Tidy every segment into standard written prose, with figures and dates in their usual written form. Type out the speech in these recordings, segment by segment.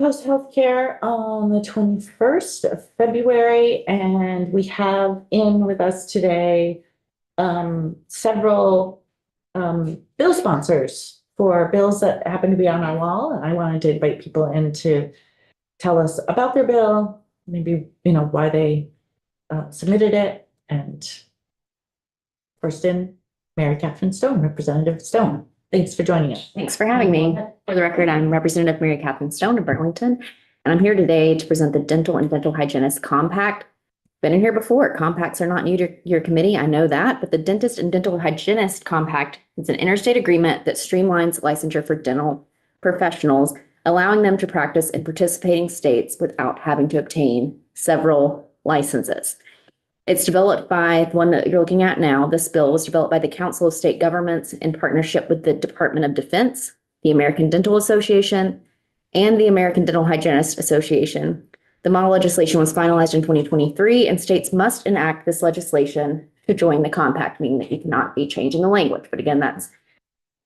Post Healthcare on the 21st of February, and we have in with us today several bill sponsors for bills that happen to be on our wall. And I wanted to invite people in to tell us about their bill, maybe, why they submitted it. And first in, Mary Catherine Stone, Representative Stone. Thanks for joining us. Thanks for having me. For the record, I'm Representative Mary Catherine Stone of Burlington, and I'm here today to present the Dental and Dental Hygienist Compact. Been in here before. Compacts are not new to your committee. I know that, but the Dentist and Dental Hygienist Compact is an interstate agreement that streamlines licensure for dental professionals, allowing them to practice in participating states without having to obtain several licenses. It's developed by the one that you're looking at now. This bill was developed by the Council of State Governments in partnership with the Department of Defense, the American Dental Association, and the American Dental Hygienist Association. The model legislation was finalized in 2023, and states must enact this legislation to join the compact, meaning that you cannot be changing the language. But again, that's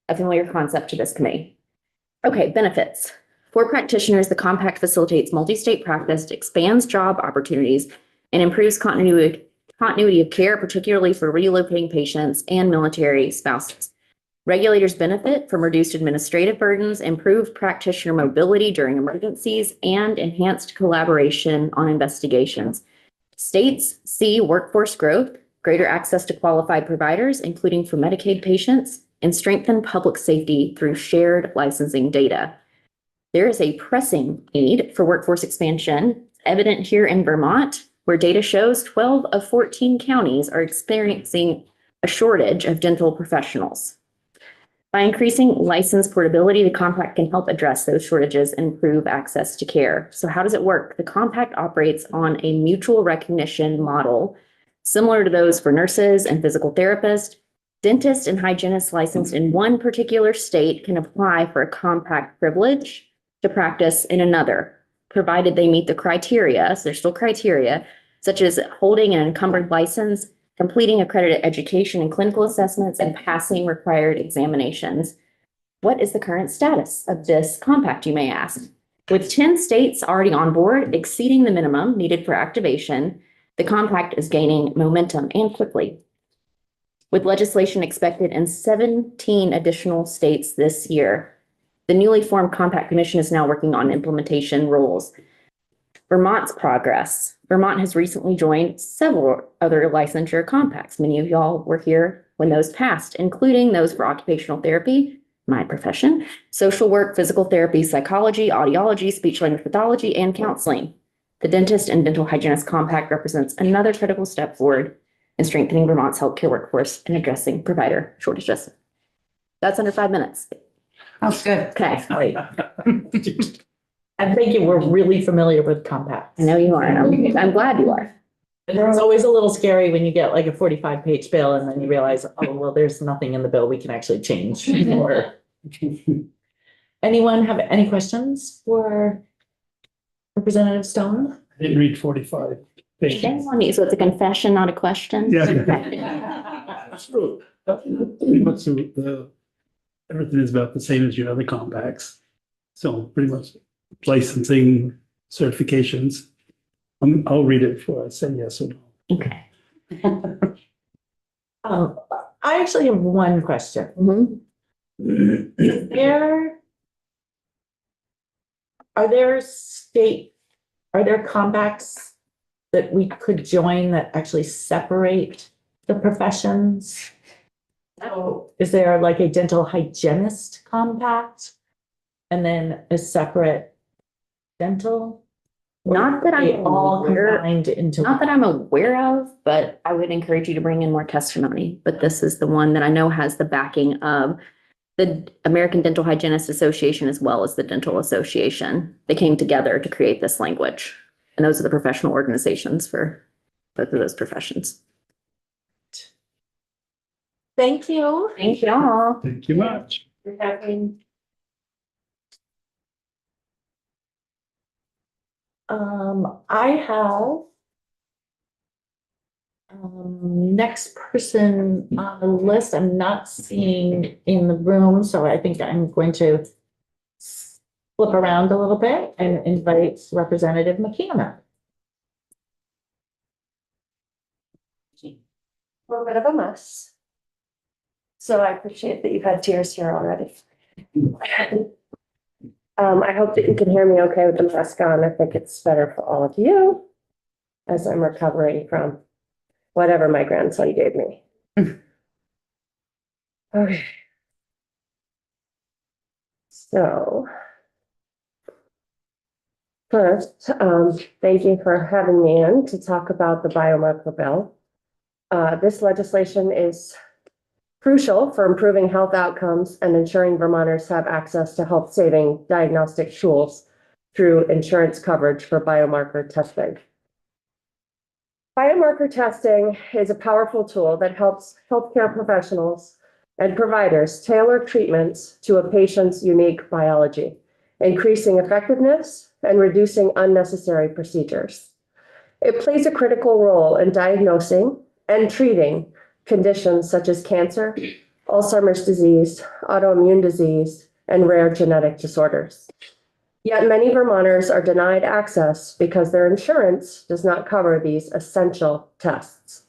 a familiar concept to this committee. Okay, benefits. For practitioners, the compact facilitates multi-state practice, expands job opportunities, and improves continuity of care, particularly for relocating patients and military spouses. Regulators benefit from reduced administrative burdens, improved practitioner mobility during emergencies, and enhanced collaboration on investigations. States see workforce growth, greater access to qualified providers, including for Medicaid patients, and strengthen public safety through shared licensing data. There is a pressing need for workforce expansion, evident here in Vermont, where data shows 12 of 14 counties are experiencing a shortage of dental professionals. By increasing license portability, the compact can help address those shortages and improve access to care. So how does it work? The compact operates on a mutual recognition model, similar to those for nurses and physical therapists. Dentists and hygienists licensed in one particular state can apply for a compact privilege to practice in another, provided they meet the criteria, so there's still criteria, such as holding an encumbered license, completing accredited education and clinical assessments, and passing required examinations. What is the current status of this compact, you may ask? With 10 states already on board, exceeding the minimum needed for activation, the compact is gaining momentum and quickly. With legislation expected in 17 additional states this year, the newly formed Compact Commission is now working on implementation rules. Vermont's progress. Vermont has recently joined several other licensure compacts. Many of y'all were here when those passed, including those for occupational therapy, my profession, social work, physical therapy, psychology, audiology, speech language pathology, and counseling. The Dentist and Dental Hygienist Compact represents another critical step forward in strengthening Vermont's healthcare workforce and addressing provider shortages. That's under 5 minutes. Sounds good. Okay. And thank you. We're really familiar with compacts. I know you are. And I'm glad you are. And it's always a little scary when you get like a 45-page bill and then you realize, oh, well, there's nothing in the bill we can actually change. Anyone have any questions for Representative Stone? I didn't read 45 pages. So it's a confession, not a question? Yeah. So, pretty much everything is about the same as your other compacts. So pretty much licensing, certifications. I'll read it before I say yes or no. Okay. I actually have one question. Are there compacts that we could join that actually separate the professions? So is there like a dental hygienist compact and then a separate dental? Not that I'm all aware, combined into. not that I'm aware of, but I would encourage you to bring in more testimony. But this is the one that I know has the backing of the American Dental Hygienist Association as well as the Dental Association. They came together to create this language. And those are the professional organizations for both of those professions. Thank you. Thank you all. Thank you much. I have next person on the list, I'm not seeing in the room, so I think I'm going to flip around a little bit and invite Representative McKenna. A little bit of a mess. So I appreciate that you've had tears here already. I hope that you can hear me okay with the mask on. I think it's better for all of you as I'm recovering from whatever my grandson gave me. Okay. So first, thank you for having me in to talk about the biomarker bill. This legislation is crucial for improving health outcomes and ensuring Vermonters have access to health-saving diagnostic tools through insurance coverage for biomarker testing. Biomarker testing is a powerful tool that helps healthcare professionals and providers tailor treatments to a patient's unique biology, increasing effectiveness and reducing unnecessary procedures. It plays a critical role in diagnosing and treating conditions such as cancer, Alzheimer's disease, autoimmune disease, and rare genetic disorders. Yet many Vermonters are denied access because their insurance does not cover these essential tests.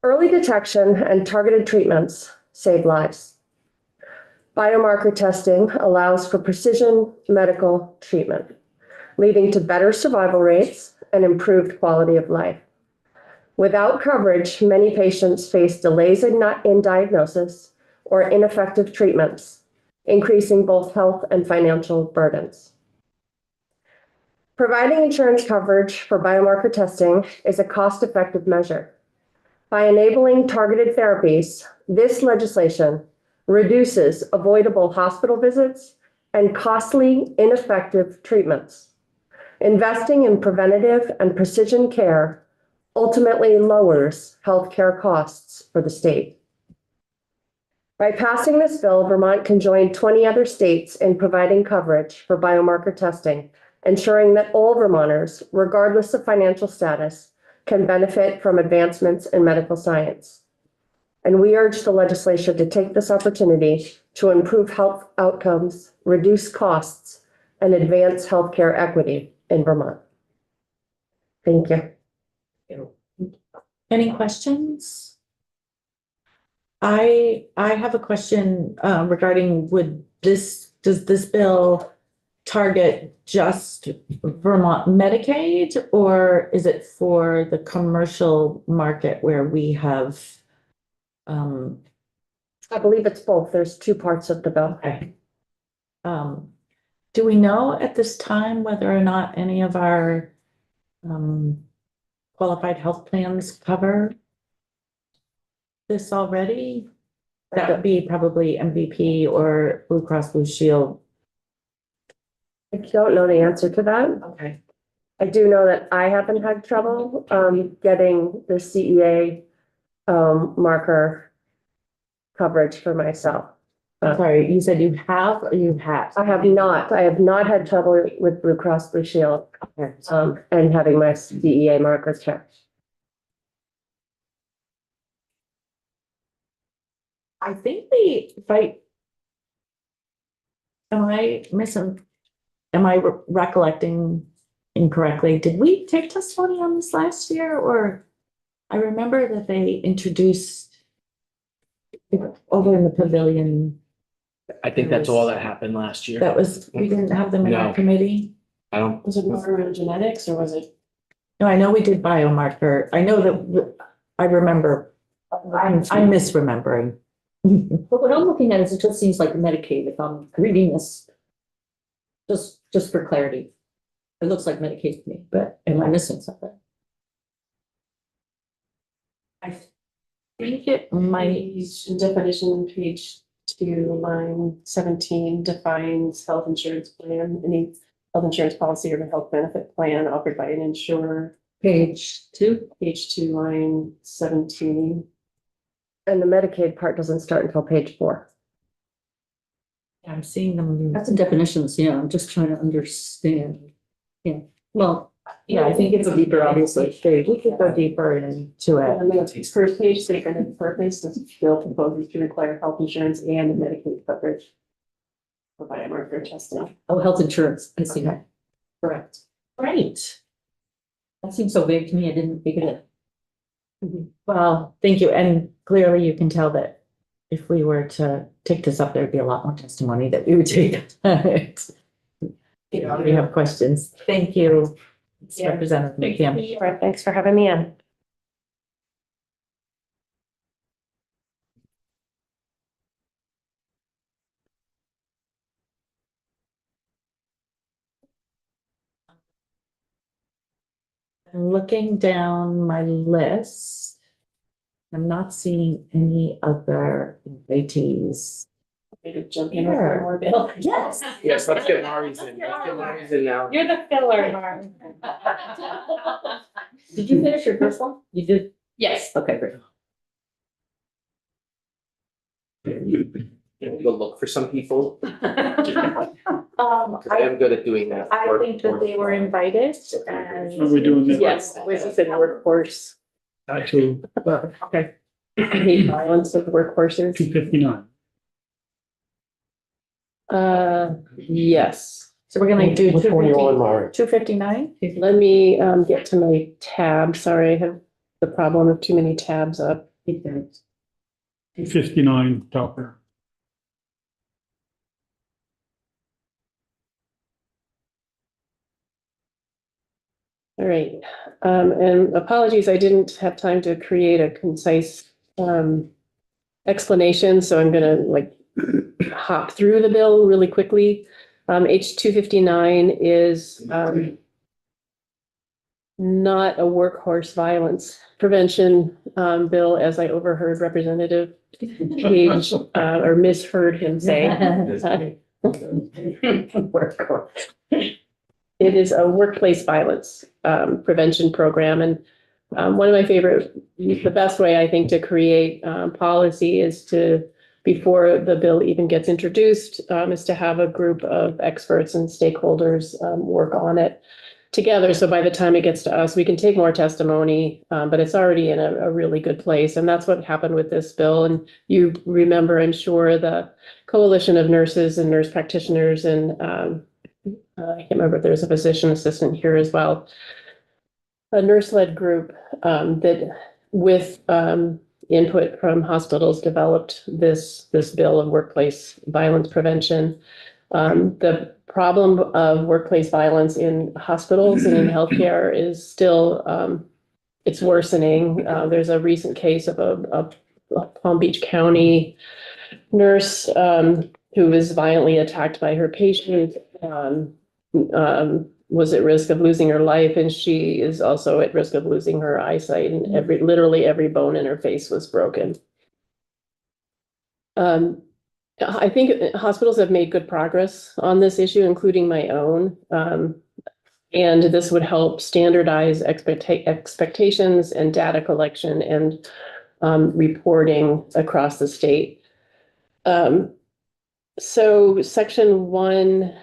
Early detection and targeted treatments save lives. Biomarker testing allows for precision medical treatment, leading to better survival rates and improved quality of life. Without coverage, many patients face delays in diagnosis or ineffective treatments, increasing both health and financial burdens. Providing insurance coverage for biomarker testing is a cost-effective measure. By enabling targeted therapies, this legislation reduces avoidable hospital visits and costly, ineffective treatments. Investing in preventative and precision care ultimately lowers healthcare costs for the state. By passing this bill, Vermont can join 20 other states in providing coverage for biomarker testing, ensuring that all Vermonters, regardless of financial status, can benefit from advancements in medical science. And we urge the legislature to take this opportunity to improve health outcomes, reduce costs, and advance healthcare equity in Vermont. Thank you. Any questions? I have a question regarding does this bill target just Vermont Medicaid, or is it for the commercial market where we have I believe it's both. There's two parts of the bill. okay. Do we know at this time whether or not any of our qualified health plans cover this already? That would be probably MVP or Blue Cross Blue Shield. I don't know the answer to that. Okay. I do know that I haven't had trouble getting the CEA marker coverage for myself. Sorry, you said you have or you had? I have not had trouble with Blue Cross Blue Shield Okay. and having my CEA markers checked. I think am I recollecting incorrectly? Did we take testimony on this last year, or I remember that they introduced it over in the pavilion. I think that's all that happened last year. We didn't have them in our No. committee. I don't, Was it more around genetics or was it? No, I know we did biomarker. I know that I remember. I'm misremembering. But what I'm looking at is it just seems like Medicaid, if I'm reading this. Just for clarity. It looks like Medicaid to me, but am I missing something? I think it might. Definition, page 2, line 17 defines health insurance plan, any health insurance policy or health benefit plan offered by an insurer. Page 2? Page 2, line 17. And the Medicaid part doesn't start until page 4. I'm seeing them. That's the definitions, yeah, I'm just trying to understand. Yeah, well, Yeah, I think it's deeper, obviously. We could go deeper into it. And then the first page statement of purpose, this bill proposes to require health insurance and Medicaid coverage for biomarker testing. Oh, health insurance, I see that. Correct. Great. That seems so vague to me, I didn't figure it. Well, thank you. And clearly you can tell that if we were to take this up, there'd be a lot more testimony that we would take. We have questions. Thank you, Representative McKim. Sure, thanks for having me in. Looking down my list, I'm not seeing any other invitees. Maybe jump in with one more bill. Yes. Yes, let's get Mari's in. Let's get Mari's in now. You're the filler, Mark. Did you finish your first one? You did? Yes. Okay, great. Go look for some people, because I I am good at doing that. think that they were invited and. Are we doing that? Yes, this is in workforce. Actually, Okay. Hate violence of workforces. 259. Yes. So we're gonna do Which one you on, Mari? 259? Let me get to my tab. Sorry, I have the problem of too many tabs up. 259, Topper. All right, and apologies, I didn't have time to create a concise explanation, so I'm gonna like hop through the bill really quickly. H 259 is not a workforce violence prevention bill, as I overheard Representative Page or misheard him say. Workforce. It is a workplace violence prevention program. And one of my favorite, the best way I think to create policy is to, before the bill even gets introduced, is to have a group of experts and stakeholders work on it together. So by the time it gets to us, we can take more testimony, but it's already in a really good place. And that's what happened with this bill. And you remember, I'm sure, the Coalition of Nurses and Nurse Practitioners and I can't remember if there's a physician assistant here as well. A nurse-led group that with input from hospitals developed this bill of workplace violence prevention. The problem of workplace violence in hospitals and in healthcare is still, it's worsening. There's a recent case of a Palm Beach County nurse who was violently attacked by her patient. Was at risk of losing her life, and she is also at risk of losing her eyesight, and literally every bone in her face was broken. I think hospitals have made good progress on this issue, including my own. And this would help standardize expectations and data collection and reporting across the state. So section 1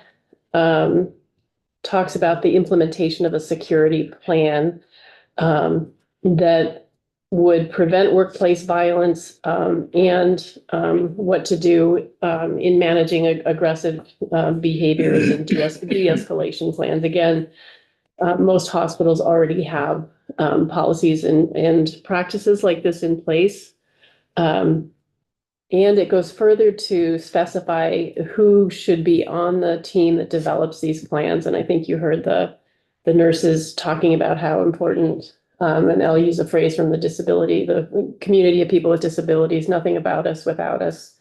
talks about the implementation of a security plan that would prevent workplace violence and what to do in managing aggressive behaviors and de-escalation plans. Again, most hospitals already have policies and practices like this in place. And it goes further to specify who should be on the team that develops these plans. And I think you heard the nurses talking about how important, and I'll use a phrase from the community of people with disabilities, nothing about us without us.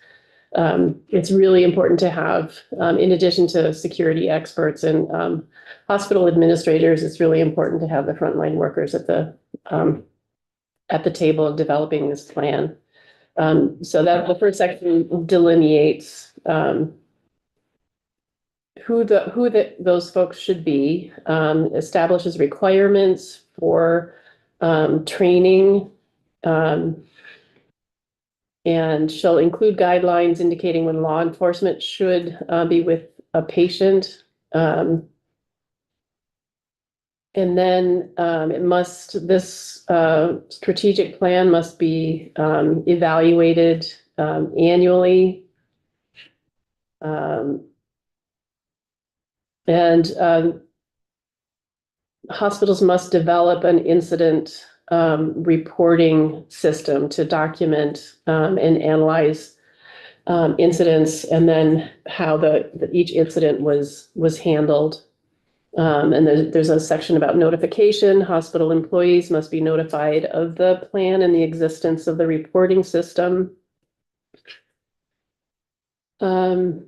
It's really important to have, in addition to security experts and hospital administrators, it's really important to have the frontline workers at the table of developing this plan. So that the first section delineates who those folks should be, establishes requirements for training, and shall include guidelines indicating when law enforcement should be with a patient. And then this strategic plan must be evaluated annually. And hospitals must develop an incident reporting system to document and analyze incidents, and then how each incident was handled. And there's a section about notification. Hospital employees must be notified of the plan and the existence of the reporting system. And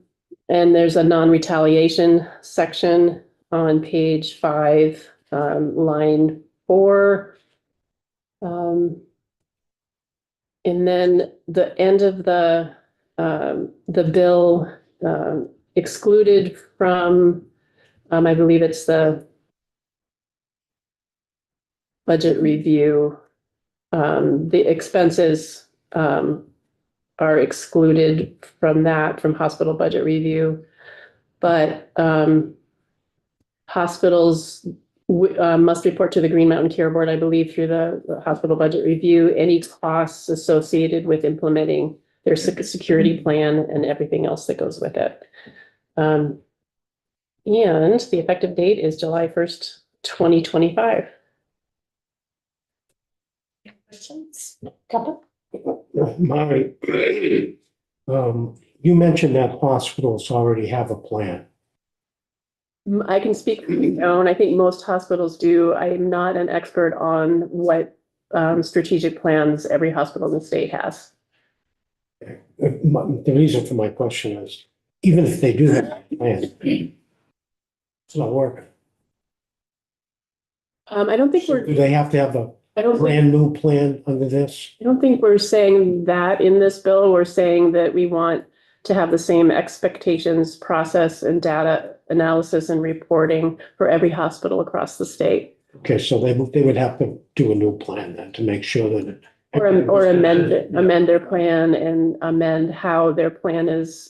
there's a non-retaliation section on page 5, line 4. And then the end of the bill excluded from, I believe it's the budget review. The expenses are excluded from that, from hospital budget review. But hospitals must report to the Green Mountain Care Board, I believe, through the hospital budget review, any costs associated with implementing their security plan and everything else that goes with it. And the effective date is July 1st, 2025. Questions? Couple? Mari, you mentioned that hospitals already have a plan. I can speak for my own. I think most hospitals do. I am not an expert on what strategic plans every hospital in the state has. The reason for my question is, even if they do have a plan, it's not working. I don't think Do they have to have a I don't think, brand new plan under this? I don't think we're saying that in this bill. We're saying that we want to have the same expectations, process, and data analysis and reporting for every hospital across the state. Okay, so they would have to do a new plan then to make sure that. Or amend their plan and amend how their plan is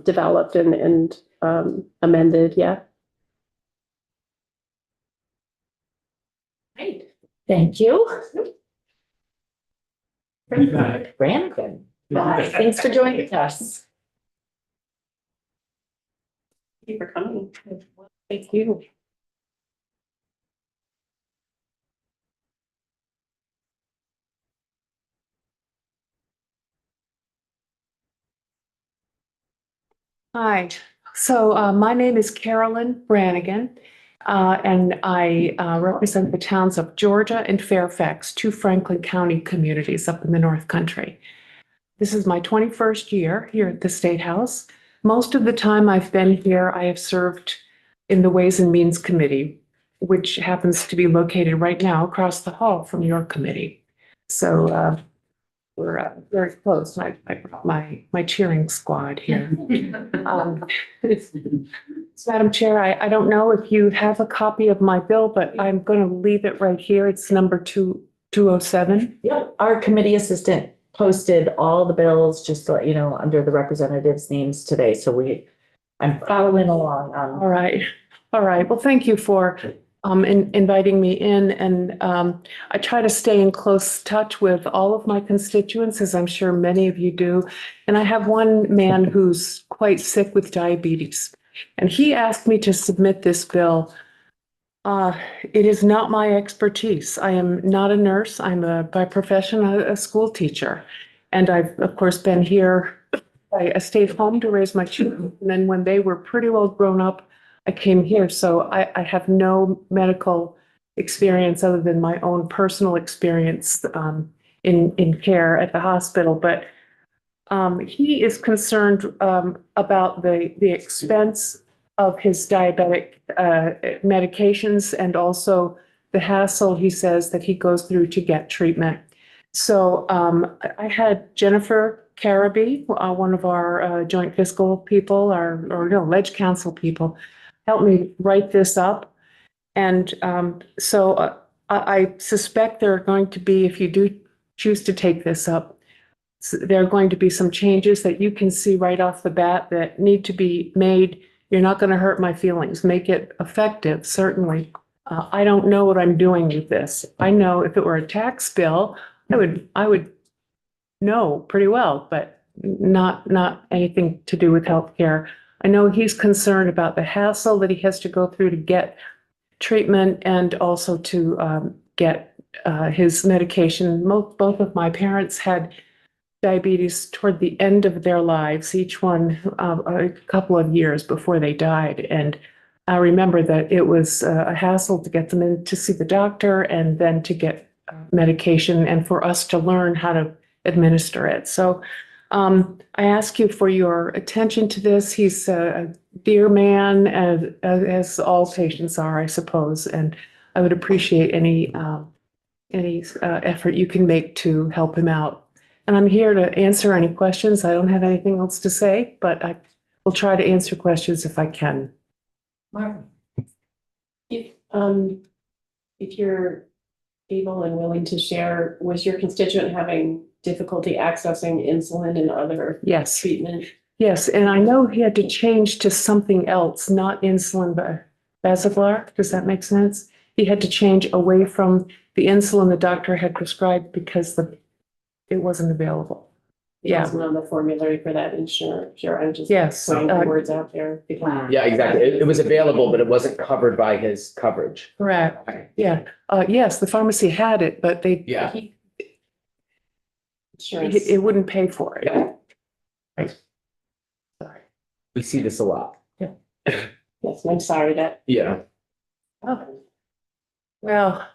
developed and amended, yeah. Great, thank you. Brandon, thanks for joining us. Thank you for coming. Thank you. Hi, so my name is Carolyn Brannigan, and I represent the towns of Georgia and Fairfax, 2 Franklin County communities up in the North Country. This is my 21st year here at the State House. Most of the time I've been here, I have served in the Ways and Means Committee, which happens to be located right now across the hall from your committee. So we're very close. I brought my cheering squad here. Madam Chair, I don't know if you have a copy of my bill, but I'm going to leave it right here. It's number 207. Yep, our committee assistant posted all the bills, just to let you know, under the representatives' names today. So I'm following along on. All right. All right. Well, thank you for inviting me in. And I try to stay in close touch with all of my constituents, as I'm sure many of you do. And I have one man who's quite sick with diabetes. And he asked me to submit this bill. It is not my expertise. I am not a nurse. I'm by profession a school teacher. And I've, of course, been here. I stayed home to raise my children. And then when they were pretty well grown up, I came here. So I have no medical experience other than my own personal experience in care at the hospital. But he is concerned about the expense of his diabetic medications and also the hassle, he says, that he goes through to get treatment. So I had Jennifer Carraby, one of our joint fiscal people, ledge council people, help me write this up. And so I suspect there are going to be, if you do choose to take this up, there are going to be some changes that you can see right off the bat that need to be made. You're not going to hurt my feelings. Make it effective, certainly. I don't know what I'm doing with this. I know if it were a tax bill, I would know pretty well, but not anything to do with healthcare. I know he's concerned about the hassle that he has to go through to get treatment and also to get his medication. Both of my parents had diabetes toward the end of their lives, each one a couple of years before they died. And I remember that it was a hassle to get them in to see the doctor and then to get medication and for us to learn how to administer it. So I ask you for your attention to this. He's a dear man, as all patients are, I suppose, and I would appreciate any effort you can make to help him out. And I'm here to answer any questions. I don't have anything else to say, but I will try to answer questions if I can. Mark, If you're able and willing to share, was your constituent having difficulty accessing insulin and other Yes, treatment? yes, and I know he had to change to something else, not insulin, but Basaglar. Does that make sense? He had to change away from the insulin the doctor had prescribed because it wasn't available. It Yeah. wasn't on the formulary for that insurance. Sure, I'm just Yes, putting the words out there. Yeah, exactly. It was available, but it wasn't covered by his coverage. correct. Yeah, yes, the pharmacy had it, but they, Yeah. Insurance. it wouldn't pay for it. Yeah. Right. Sorry. We see this a lot. Yes, I'm sorry that. Yeah. Oh. Well,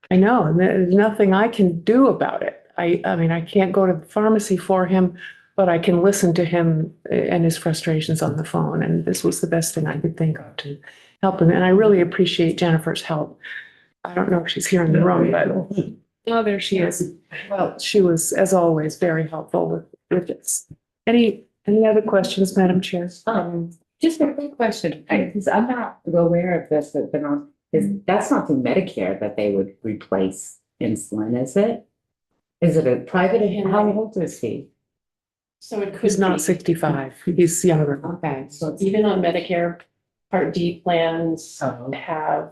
I know, and there's nothing I can do about it. I mean, I can't go to the pharmacy for him, but I can listen to him and his frustrations on the phone. And this was the best thing I could think of to help him. And I really appreciate Jennifer's help. I don't know if she's here in the room, but oh, there she is. Well, she was, as always, very helpful with this. Any other questions, Madam Chair? Just a quick question, because I'm not aware of this, but that's not through Medicare that they would replace insulin, is it? Is it a private, how old is he? So it could He's not be, 65. He's younger. Okay, so it's even on Medicare Part D plans Oh. have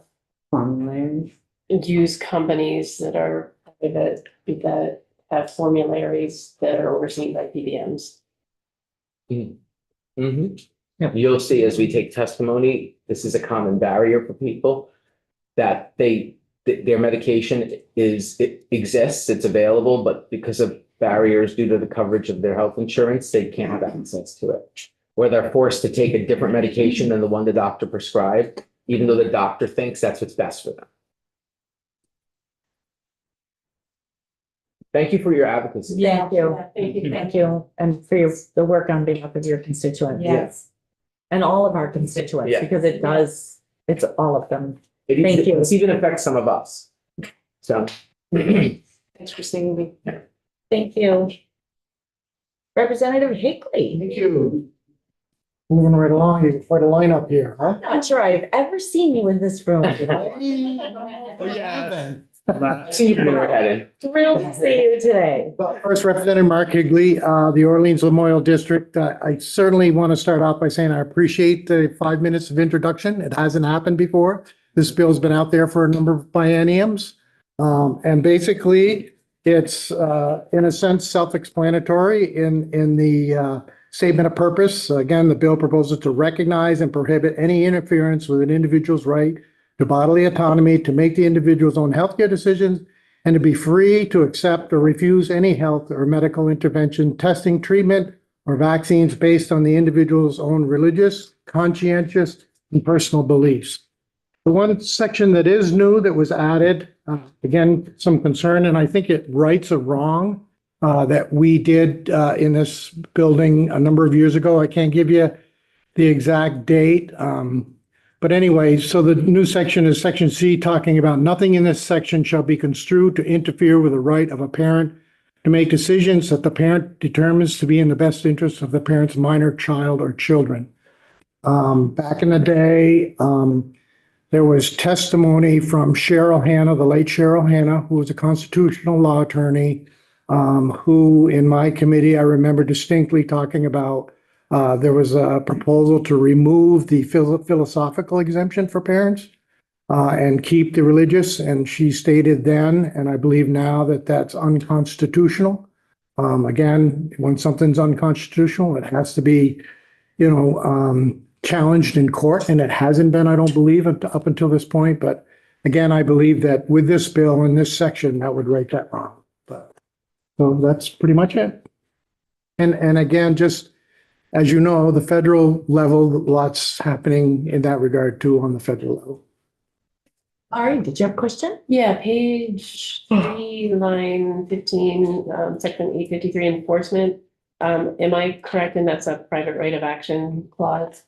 formulary. use companies that are that have formularies that are overseen by PBMs. Mm-hmm. You'll see as we take testimony, this is a common barrier for people that their medication exists, it's available, but because of barriers due to the coverage of their health insurance, they can't have access to it. Or they're forced to take a different medication than the one the doctor prescribed, even though the doctor thinks that's what's best for them. Thank you for your advocacy. Thank you. Thank you. Thank you, and for the work on behalf of your constituents. Yes. And all of our constituents, Yeah. because it's all of them. It Thank you. It's even affects some of us. So. Thanks for seeing me. Thank you. Representative Higley. Thank you. Moving right along, you quite a lineup here, huh? I'm not sure I've ever seen you in this room. See you put your head in. Thrilled to see you today. Well, first, Representative Mark Higley, the Orleans Lamoille District. I certainly want to start off by saying I appreciate the 5 minutes of introduction. It hasn't happened before. This bill's been out there for a number of bienniums. And basically, it's in a sense self-explanatory in the statement of purpose. Again, the bill proposes to recognize and prohibit any interference with an individual's right to bodily autonomy, to make the individual's own healthcare decisions, and to be free to accept or refuse any health or medical intervention, testing, treatment, or vaccines based on the individual's own religious, conscientious, and personal beliefs. The one section that is new that was added, again, some concern, and I think it rights a wrong that we did in this building a number of years ago. I can't give you the exact date. But anyway, so the new section is section C, talking about nothing in this section shall be construed to interfere with the right of a parent to make decisions that the parent determines to be in the best interest of the parent's minor child or children. Back in the day, there was testimony from Cheryl Hanna, the late Cheryl Hanna, who was a constitutional law attorney, who in my committee, I remember distinctly talking about there was a proposal to remove the philosophical exemption for parents and keep the religious. And she stated then, and I believe now, that that's unconstitutional. Again, when something's unconstitutional, it has to be challenged in court, and it hasn't been, I don't believe, up until this point. But again, I believe that with this bill in this section, that would right that wrong. But so that's pretty much it. And again, just as you know, the federal level, lots happening in that regard too on the federal level. Ari, did you have a question? Yeah, page 3, line 15, section 853 enforcement. Am I correct in that's a private right of action clause?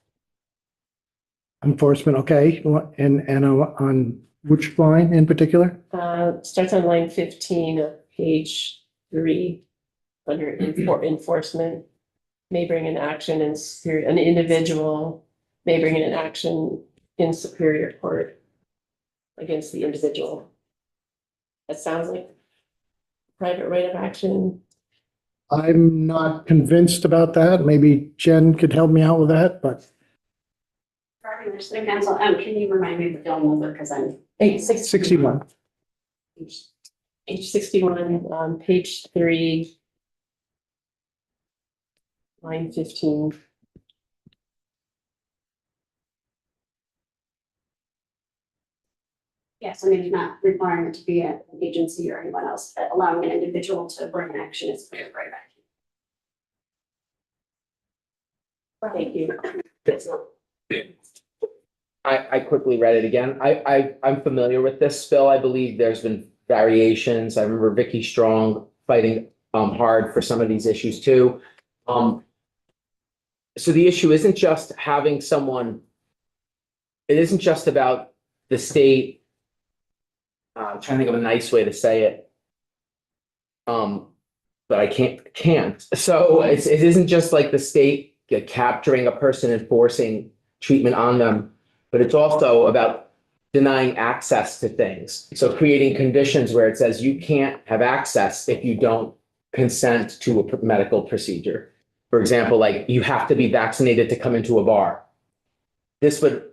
Enforcement, okay. And on which line in particular? Starts on line 15 of page 3 under enforcement. May bring an action in superior, an individual may bring an action in superior court against the individual. That sounds like private right of action. I'm not convinced about that. Maybe Jen could help me out with that, but City Council, can you remind me of the bill number, because I'm 61. Page 61, page 3, line 15. Yes, I mean, not requiring it to be an agency or anyone else, but allowing an individual to bring an action is very, very bad. Thank you. I quickly read it again. I'm familiar with this bill. I believe there's been variations. I remember Vicky Strong fighting hard for some of these issues too. So the issue isn't just having someone, it isn't just about the state. I'm trying to think of a nice way to say it. But I can't. So it isn't just like the state capturing a person and forcing treatment on them, but it's also about denying access to things. So creating conditions where it says you can't have access if you don't consent to a medical procedure. For example, like you have to be vaccinated to come into a bar. This would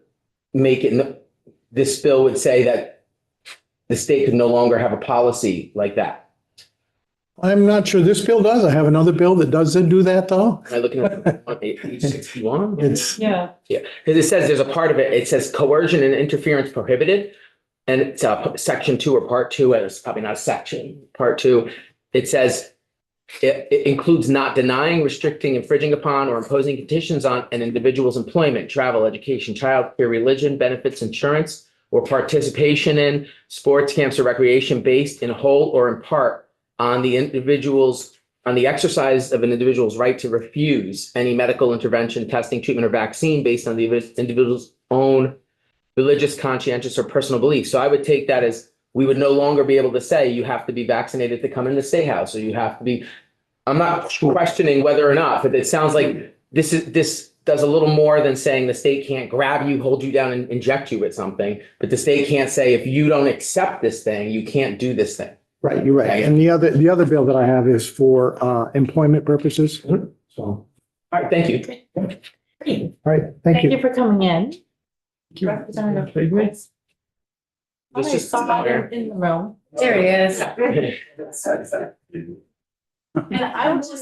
make it, this bill would say that the state could no longer have a policy like that. I'm not sure this bill does. I have another bill that doesn't do that though. Am I looking at page 61? It's, Yeah. Yeah, because it says there's a part of it, it says coercion and interference prohibited. And it's section 2 or part 2, and it's probably not a section, part 2. It says it includes not denying, restricting, infringing upon, or imposing conditions on an individual's employment, travel, education, childcare, religion, benefits, insurance, or participation in sports, camps, or recreation based in whole or in part on the exercise of an individual's right to refuse any medical intervention, testing, treatment, or vaccine based on the individual's own religious, conscientious, or personal beliefs. So I would take that as we would no longer be able to say you have to be vaccinated to come in the state house, or you have to be. I'm not questioning whether or not, but it sounds like this does a little more than saying the state can't grab you, hold you down, and inject you with something. But the state can't say if you don't accept this thing, you can't do this thing. right, you're right. And the other bill that I have is for employment purposes. So, All right, thank you. Great. all right, thank you. for coming in. you. Representative Very good. Prince. I Let's just- saw him in the room. There he is. And I would just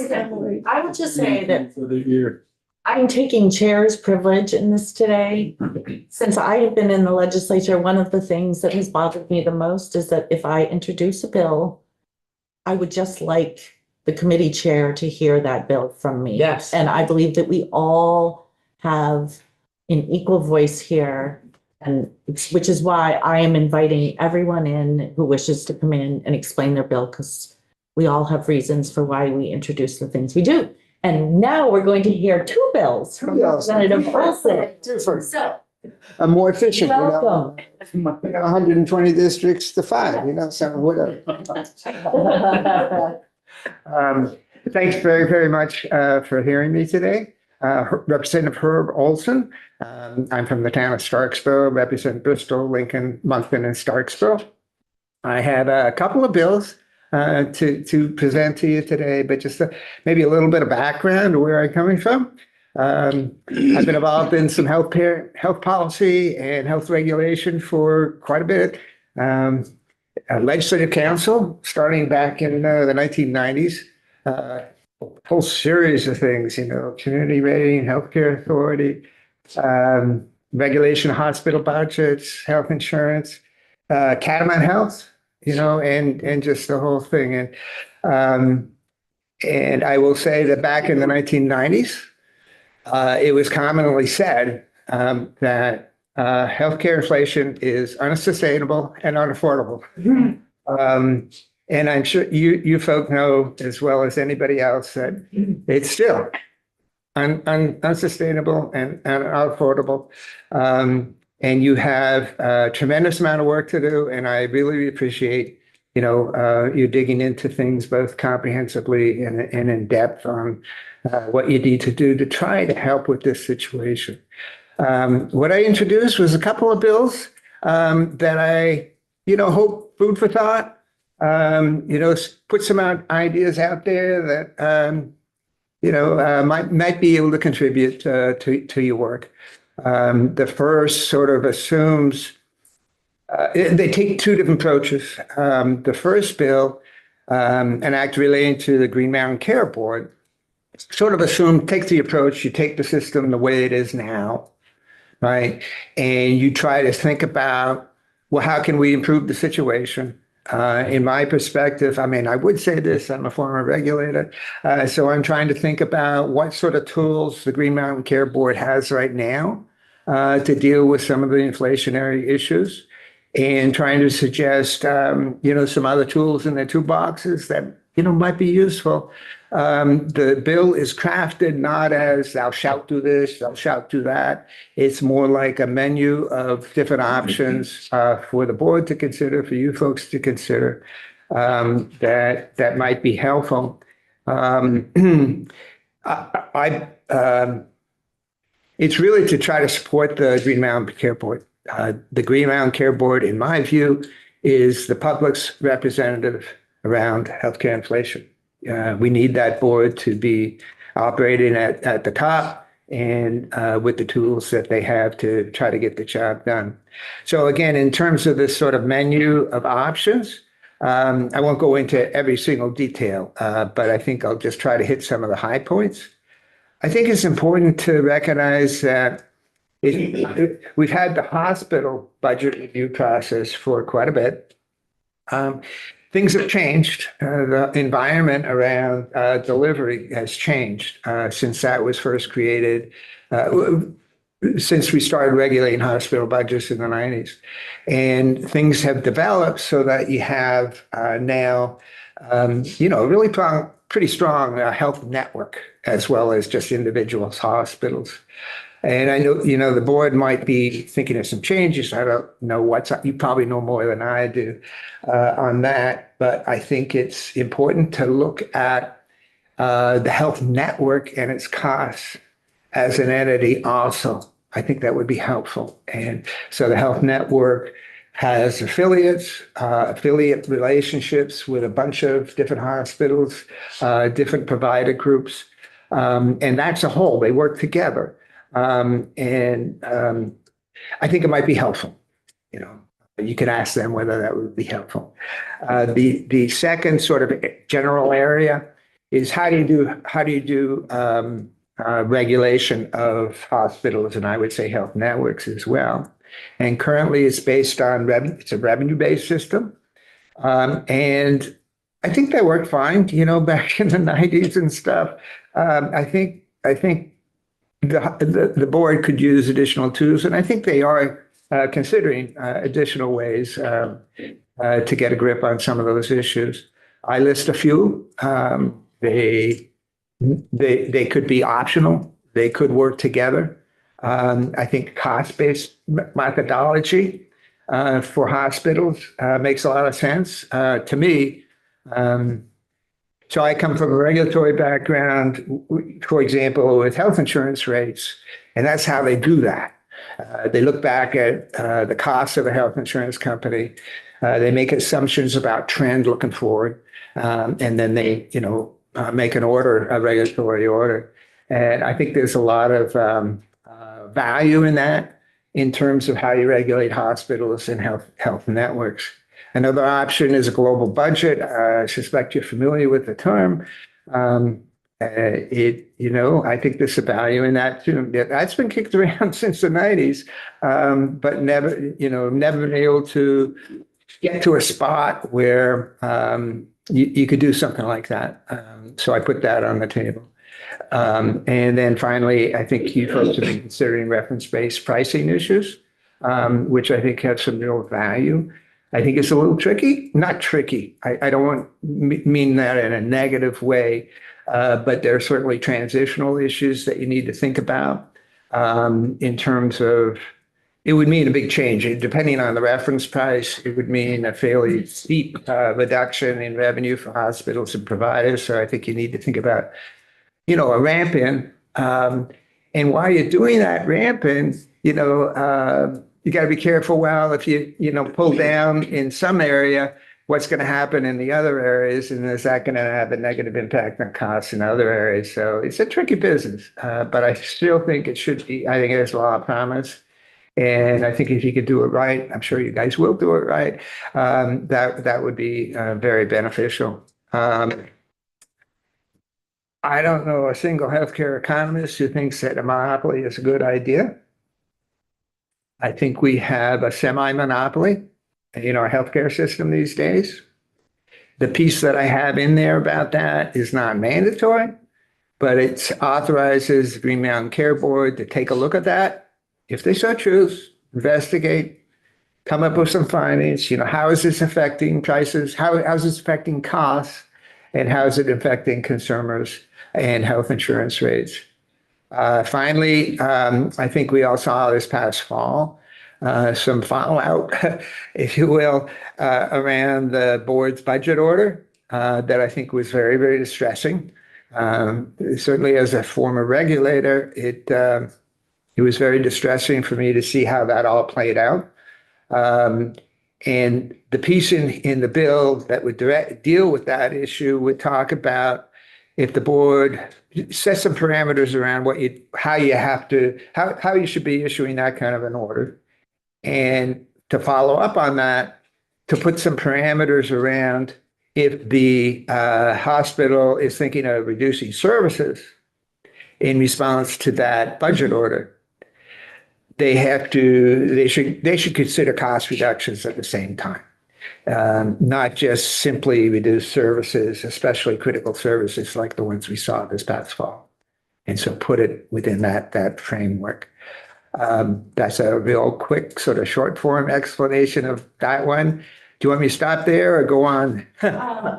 say that For the year. I'm taking chair's privilege in this today. Since I have been in the legislature, one of the things that has bothered me the most is that if I introduce a bill, I would just like the committee chair to hear that bill from me. Yes. And I believe that we all have an equal voice here. And which is why I am inviting everyone in who wishes to come in and explain their bill, because we all have reasons for why we introduce the things we do. And now we're going to hear two bills from Representative Olson. So, I'm more efficient, you know, welcome. 120 districts to 5, you know, so whatever. Thanks very, very much for hearing me today. Representative Herb Olson. I'm from the town of Starksville, represent Bristol, Lincoln, Moncton, and Starksville. I had a couple of bills to present to you today, but just maybe a little bit of background of where I'm coming from. I've been involved in some health policy and health regulation for quite a bit. Legislative council starting back in the 1990s. whole series of things, community rating, healthcare authority, regulation of hospital budgets, health insurance, Catamount Health, and just the whole thing. And I will say that back in the 1990s, it was commonly said that healthcare inflation is unsustainable and unaffordable. And I'm sure you folk know as well as anybody else that it's still unsustainable and unaffordable. And you have a tremendous amount of work to do. And I really appreciate, you digging into things both comprehensively and in depth on what you need to do to try to help with this situation. What I introduced was a couple of bills that I, hope food for thought. Put some ideas out there that might be able to contribute to your work. The first sort of assumes they take two different approaches. The first bill, an act relating to the Green Mountain Care Board, sort of take the approach, you take the system the way it is now, right? And you try to think about, well, how can we improve the situation? In my perspective, I would say this, I'm a former regulator, so I'm trying to think about what sort of tools the Green Mountain Care Board has right now to deal with some of the inflationary issues, and trying to suggest, some other tools in their toolboxes that, might be useful. The bill is crafted not as thou shalt do this, thou shalt do that. It's more like a menu of different options for the board to consider, for you folks to consider, that might be helpful. It's really to try to support the Green Mountain Care Board. The Green Mountain Care Board, in my view, is the public's representative around healthcare inflation. We need that board to be operating at the top and with the tools that they have to try to get the job done. So again, in terms of this sort of menu of options, I won't go into every single detail, but I think I'll just try to hit some of the high points. I think it's important to recognize that we've had the hospital budget review process for quite a bit. Things have changed. The environment around delivery has changed since that was first created, since we started regulating hospital budgets in the 90s. And things have developed so that you have now, really pretty strong health network, as well as just individual hospitals. And I know, the board might be thinking of some changes. I don't know what's up. You probably know more than I do on that. But I think it's important to look at the health network and its costs as an entity also. I think that would be helpful. And so the health network has affiliate relationships with a bunch of different hospitals, different provider groups. And that's a whole. They work together. I think it might be helpful. You could ask them whether that would be helpful. The second sort of general area is how do you do regulation of hospitals, and I would say health networks as well. And currently, it's based on revenue. It's a revenue-based system, and I think that worked fine. Back in the 90s and stuff. I think the board could use additional tools, and I think they are considering additional ways to get a grip on some of those issues. I list a few. They could be optional. They could work together. I think cost-based methodology for hospitals makes a lot of sense to me. So I come from a regulatory background, for example, with health insurance rates, and that's how they do that. They look back at the cost of a health insurance company. They make assumptions about trend looking forward, and then they, make a regulatory order. And I think there's a lot of value in that in terms of how you regulate hospitals and health networks. Another option is a global budget. I suspect you're familiar with the term. I think there's a value in that too. That's been kicked around since the 90s, but never been able to get to a spot where you could do something like that. So I put that on the table. And then finally, I think you folks have been considering reference-based pricing issues, which I think have some real value. I think it's a little tricky, not tricky. I don't mean that in a negative way, but there are certainly transitional issues that you need to think about in terms of, it would mean a big change. Depending on the reference price, it would mean a fairly steep reduction in revenue for hospitals and providers. So I think you need to think about, a ramp in. And while you're doing that ramp in, you got to be careful. Well, if you pull down in some area, what's going to happen in the other areas, and is that going to have a negative impact on costs in other areas? So it's a tricky business, but I still think it should be. I think there's a lot of promise, and I think if you could do it right, I'm sure you guys will do it right. That would be very beneficial. I don't know a single healthcare economist who thinks that a monopoly is a good idea. I think we have a semi-monopoly in our healthcare system these days. The piece that I have in there about that is not mandatory, but it authorizes the Green Mountain Care Board to take a look at that. If they so choose, investigate, come up with some findings. How is this affecting prices? How is this affecting costs? And how is it affecting consumers and health insurance rates? Finally, I think we all saw this past fall some fallout, if you will, around the board's budget order that I think was very, very distressing. Certainly, as a former regulator, it was very distressing for me to see how that all played out. And the piece in the bill that would deal with that issue would talk about if the board set some parameters around how you should be issuing that kind of an order. And to follow up on that, to put some parameters around if the hospital is thinking of reducing services in response to that budget order, they should consider cost reductions at the same time. Not just simply reduce services, especially critical services like the ones we saw this past fall. And so put it within that framework. That's a real quick sort of short form explanation of that one. Do you want me to stop there or go on?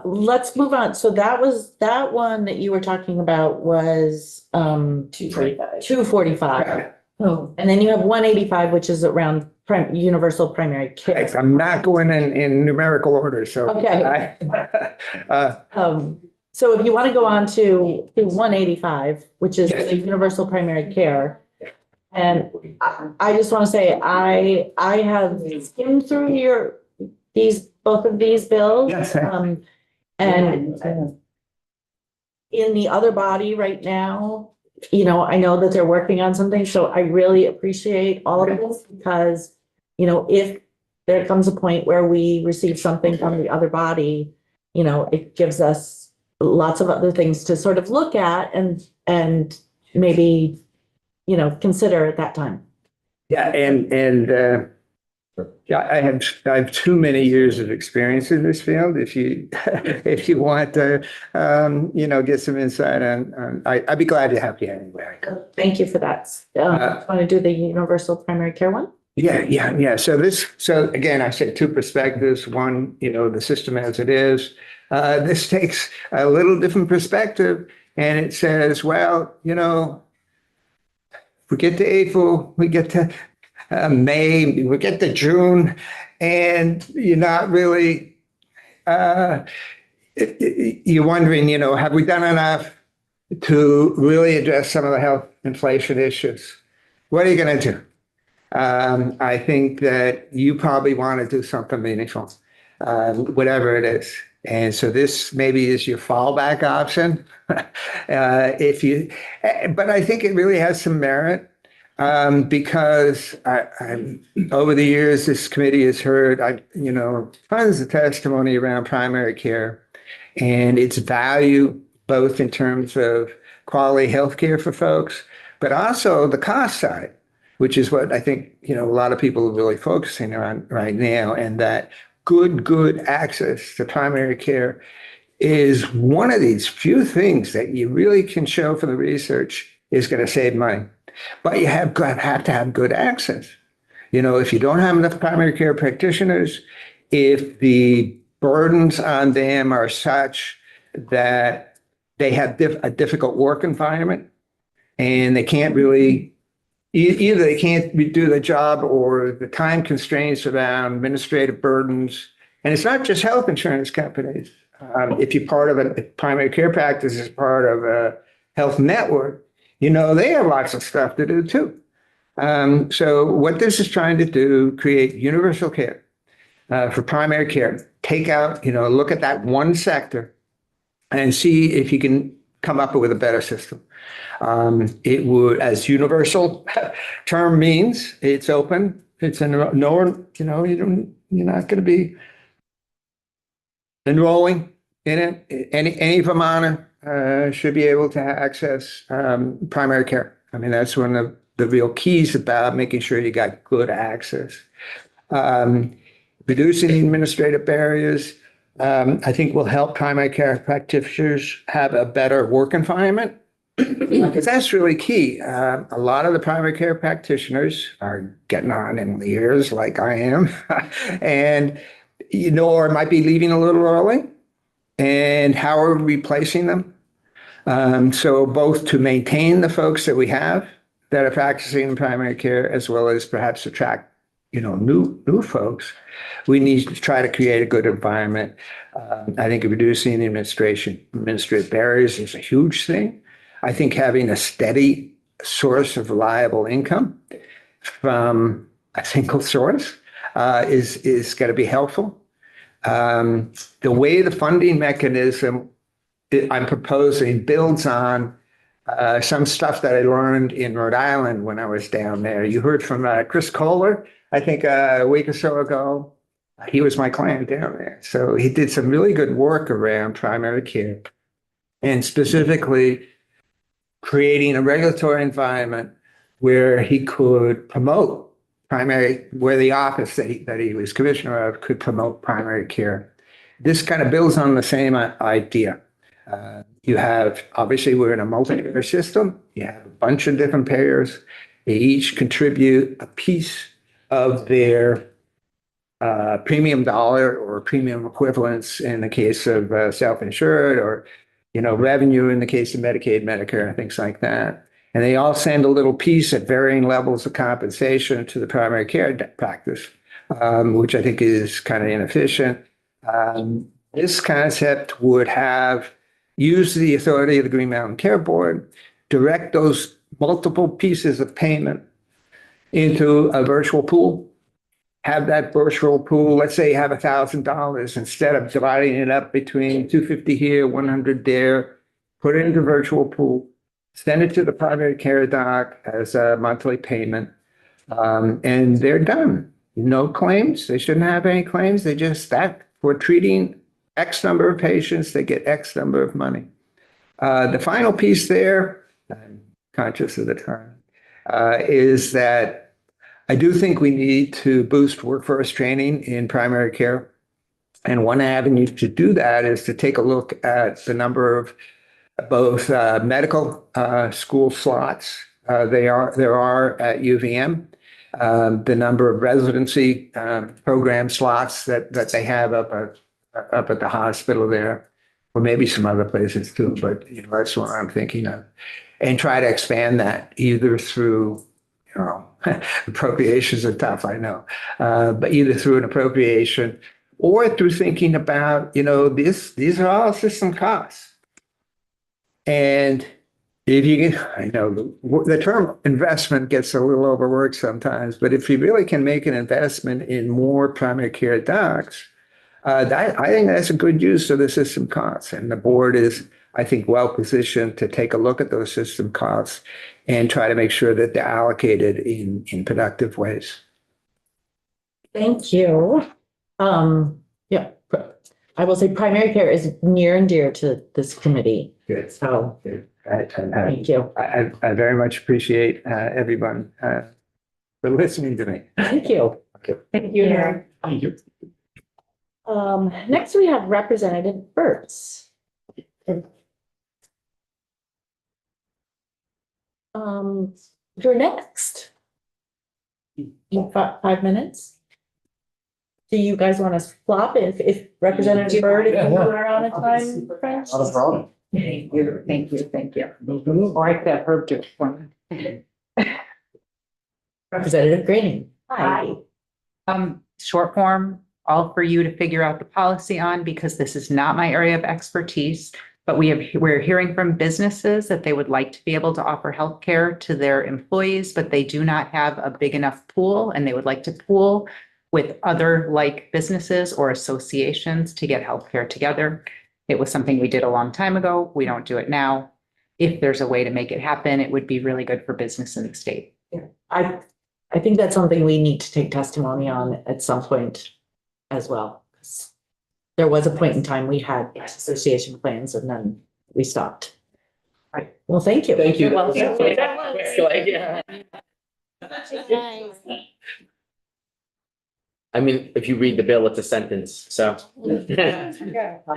Let's move on. So that one that you were talking about was 245. 245. Oh, And then you have 185, which is around universal primary care. I'm not going in numerical order, so. Okay. So if you want to go on to 185, which is the universal primary care. And I just want to say, I have skimmed through both of these bills. Yes. And in the other body right now, I know that they're working on something, so I really appreciate all of this because, if there comes a point where we receive something from the other body, it gives us lots of other things to sort of look at and maybe, consider at that time. Yeah, and I have too many years of experience in this field. If you want to, get some insight on, I'd be glad to help you anyway. Thank you for that. Want to do the universal primary care one? Yeah. So again, I said two perspectives. One, the system as it is. This takes a little different perspective, and it says, well, we get to April, we get to May, we get to June, and you're not really, you're wondering, have we done enough to really address some of the health inflation issues? What are you going to do? I think that you probably want to do something meaningful, whatever it is. And so this maybe is your fallback option. But I think it really has some merit because over the years, this committee has heard, tons of testimony around primary care and its value both in terms of quality healthcare for folks, but also the cost side, which is what I think, a lot of people are really focusing on right now. And that good access to primary care is one of these few things that you really can show from the research is going to save money. But you have to have good access. If you don't have enough primary care practitioners, if the burdens on them are such that they have a difficult work environment and they can't really, either they can't do the job or the time constraints around administrative burdens. And it's not just health insurance companies. If you're part of a primary care practice as part of a health network, they have lots of stuff to do too. So what this is trying to do, create universal care for primary care, take out, look at that one sector and see if you can come up with a better system. It would, as universal term means, it's open, it's you're not going to be enrolling in it. Any Vermonter should be able to access primary care. I mean, that's one of the real keys about making sure you got good access. Reducing the administrative barriers, I think will help primary care practitioners have a better work environment, because that's really key. A lot of the primary care practitioners are getting on in the years like I am, and or might be leaving a little early. And how are we replacing them? So both to maintain the folks that we have that are practicing in primary care, as well as perhaps attract, new folks, we need to try to create a good environment. I think reducing the administrative barriers is a huge thing. I think having a steady source of reliable income from a single source is going to be helpful. The way the funding mechanism I'm proposing builds on some stuff that I learned in Rhode Island when I was down there. You heard from Chris Kohler, I think a week or so ago. He was my client down there. So he did some really good work around primary care and specifically creating a regulatory environment where he could promote where the office that he was commissioner of could promote primary care. This kind of builds on the same idea. You have, obviously, we're in a multi-payer system. You have a bunch of different payers. They each contribute a piece of their premium dollar or premium equivalents in the case of self-insured, or, revenue in the case of Medicaid, Medicare, and things like that. And they all send a little piece at varying levels of compensation to the primary care practice, which I think is kind of inefficient. This concept would use the authority of the Green Mountain Care Board, direct those multiple pieces of payment into a virtual pool. Have that virtual pool, let's say you have $1,000, instead of dividing it up between $250 here, $100 there, put it into a virtual pool, send it to the primary care doc as a monthly payment, and they're done. No claims. They shouldn't have any claims. They just for treating X number of patients, they get X number of money. The final piece there, I'm conscious of the time, is that I do think we need to boost workforce training in primary care. And one avenue to do that is to take a look at the number of both medical school slots there are at UVM, the number of residency program slots that they have up at the hospital there, or maybe some other places too, but that's what I'm thinking of. And try to expand that either through, appropriations are tough, I know, but either through an appropriation or through thinking about, these are all system costs. And if you get, I know the term investment gets a little overworked sometimes, but if you really can make an investment in more primary care docs, I think that's a good use of the system costs. And the board is, I think, well positioned to take a look at those system costs and try to make sure that they're allocated in productive ways. Thank you. Yeah. I will say primary care is near and dear to this committee. Good. So thank you. I very much appreciate everyone for listening to me. Thank you. Thank you. Thank you. Next we have Representative Burtz. You're next. You have 5 minutes. Do you guys want to flop if Representative Byrd, if you are on a time crunch? Not a problem. Thank you, thank you, thank you. No. Or I could have Herb do it for me. Representative Green. Hi. Short form, all for you to figure out the policy on, because this is not my area of expertise. But we're hearing from businesses that they would like to be able to offer healthcare to their employees, but they do not have a big enough pool, and they would like to pool with other like businesses or associations to get healthcare together. It was something we did a long time ago. We don't do it now. If there's a way to make it happen, it would be really good for business in the state. I think that's something we need to take testimony on at some point as well. There was a point in time we had association plans and then we stopped. Right. Well, thank you. Thank you. Well, I mean, if you read the bill, it's a sentence, so. Good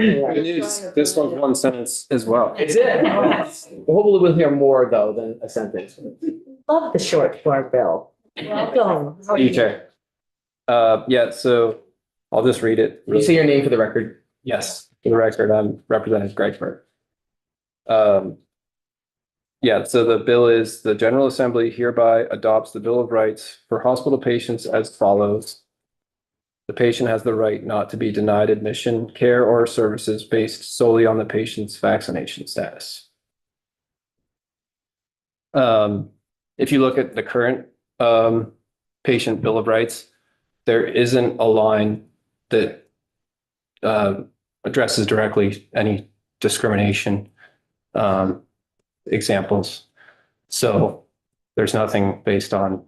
news, this one's one sentence as well. It's it. Hopefully we'll hear more though than a sentence. Love the short form bill. Welcome. EJ. Yeah, so I'll just read it. Can you say your name for the record? Yes, for the record, I'm Representative Greg Byrd. Yeah, so the bill is the General Assembly hereby adopts the Bill of Rights for hospital patients as follows. The patient has the right not to be denied admission, care, or services based solely on the patient's vaccination status. If you look at the current patient Bill of Rights, there isn't a line that addresses directly any discrimination examples. So there's nothing based on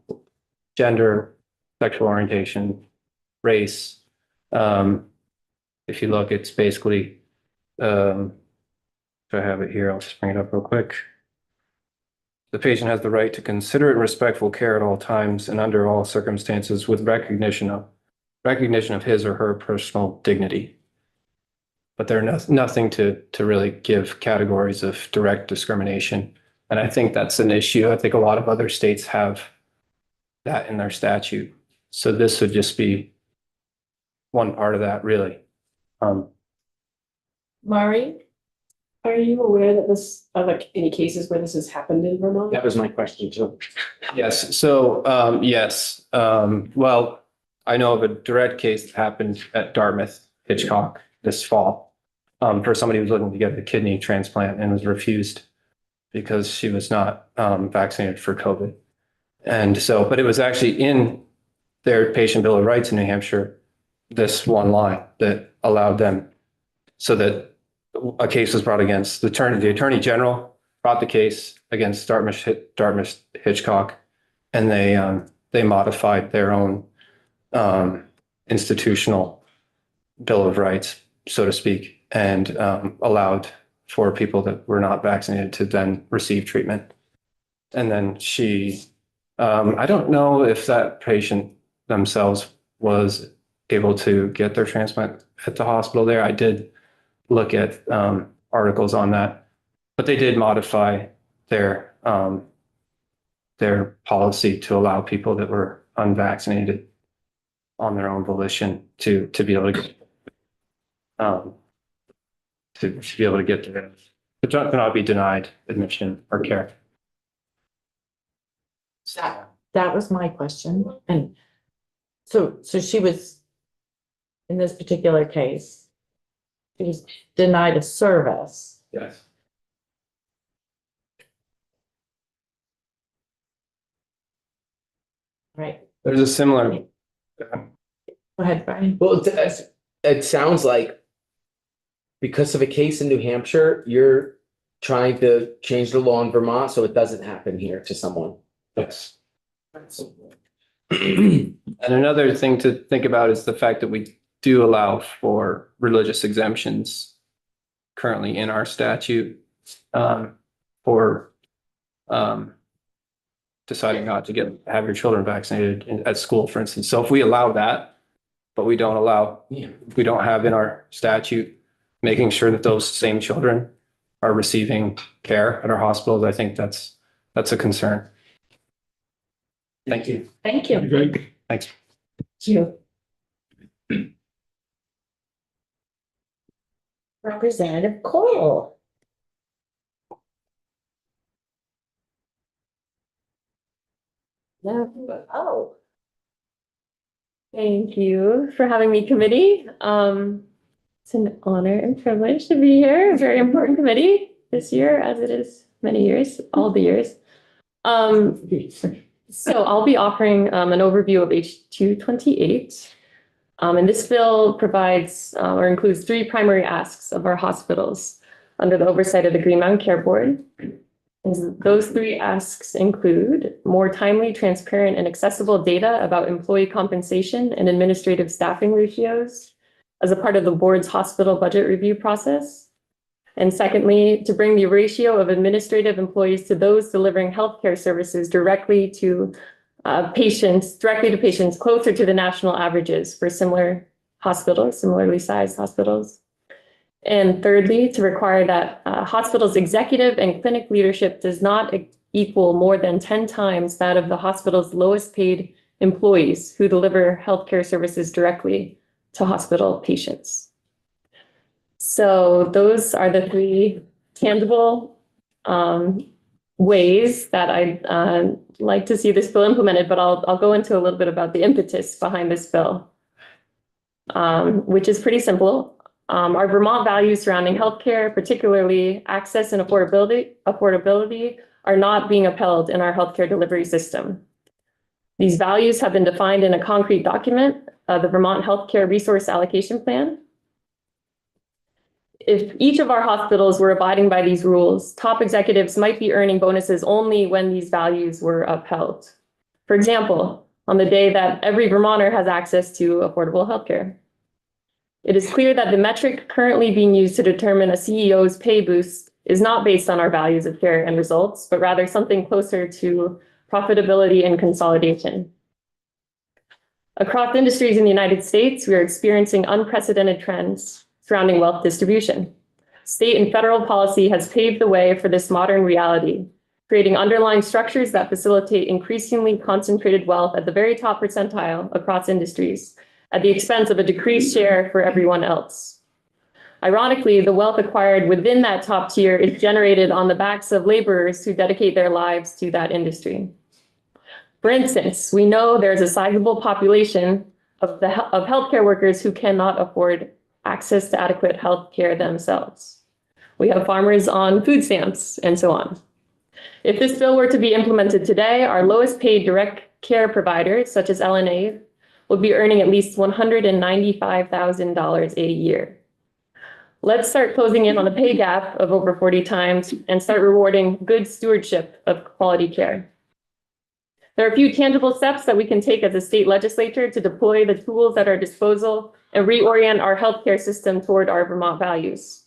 gender, sexual orientation, race. If you look, it's basically, if I have it here, I'll just bring it up real quick. The patient has the right to considerate and respectful care at all times and under all circumstances with recognition of his or her personal dignity. But there's nothing to really give categories of direct discrimination. And I think that's an issue. I think a lot of other states have that in their statute. So this would just be one part of that, really. Mari? Are you aware that this, of like any cases where this has happened in Vermont? That was my question too. Yes, so yes. Well, I know of a direct case that happened at Dartmouth Hitchcock this fall for somebody who was looking to get a kidney transplant and was refused because she was not vaccinated for COVID. And so, but it was actually in their patient Bill of Rights in New Hampshire, this one line that allowed them, so that a case was brought against the Attorney General brought the case against Dartmouth Hitchcock, and they modified their own institutional Bill of Rights, so to speak, and allowed for people that were not vaccinated to then receive treatment. And then she, I don't know if that patient themselves was able to get their transplant at the hospital there. I did look at articles on that, but they did modify their policy to allow people that were unvaccinated on their own volition to be able to get to not be denied admission or care. That was my question. And so she was, in this particular case, she was denied a service. Yes. Right. There's a similar. Go ahead, Brian. Well, it sounds like because of a case in New Hampshire, you're trying to change the law in Vermont so it doesn't happen here to someone. Yes. And another thing to think about is the fact that we do allow for religious exemptions currently in our statute for deciding not to have your children vaccinated at school, for instance. So if we allow that, but we don't have in our statute making sure that those same children are receiving care at our hospitals, I think that's a concern. Thank you. Thank you. Greg? Thanks. You. Representative Cole. Oh, Thank you for having me, committee. It's an honor and privilege to be here. A very important committee this year, as it is many years, all the years. So I'll be offering an overview of H2 28. And this bill provides or includes three primary asks of our hospitals under the oversight of the Green Mountain Care Board. And those three asks include more timely, transparent, and accessible data about employee compensation and administrative staffing ratios as a part of the board's hospital budget review process. And secondly, to bring the ratio of administrative employees to those delivering healthcare services directly to patients closer to the national averages for similar hospitals, similarly sized hospitals. And thirdly, to require that hospital's executive and clinic leadership does not equal more than 10 times that of the hospital's lowest paid employees who deliver healthcare services directly to hospital patients. So those are the three tangible ways that I'd like to see this bill implemented, but I'll go into a little bit about the impetus behind this bill, which is pretty simple. Our Vermont values surrounding healthcare, particularly access and affordability, are not being upheld in our healthcare delivery system. These values have been defined in a concrete document, the Vermont Healthcare Resource Allocation Plan. If each of our hospitals were abiding by these rules, top executives might be earning bonuses only when these values were upheld. For example, on the day that every Vermonter has access to affordable healthcare. It is clear that the metric currently being used to determine a CEO's pay boost is not based on our values of care and results, but rather something closer to profitability and consolidation. Across industries in the United States, we are experiencing unprecedented trends surrounding wealth distribution. State and federal policy has paved the way for this modern reality, creating underlying structures that facilitate increasingly concentrated wealth at the very top percentile across industries, at the expense of a decreased share for everyone else. Ironically, the wealth acquired within that top tier is generated on the backs of laborers who dedicate their lives to that industry. For instance, we know there's a sizable population of healthcare workers who cannot afford access to adequate healthcare themselves. We have farmers on food stamps and so on. If this bill were to be implemented today, our lowest paid direct care providers, such as LNA, would be earning at least $195,000 a year. Let's start closing in on the pay gap of over 40 times and start rewarding good stewardship of quality care. There are a few tangible steps that we can take as a state legislature to deploy the tools at our disposal and reorient our healthcare system toward our Vermont values.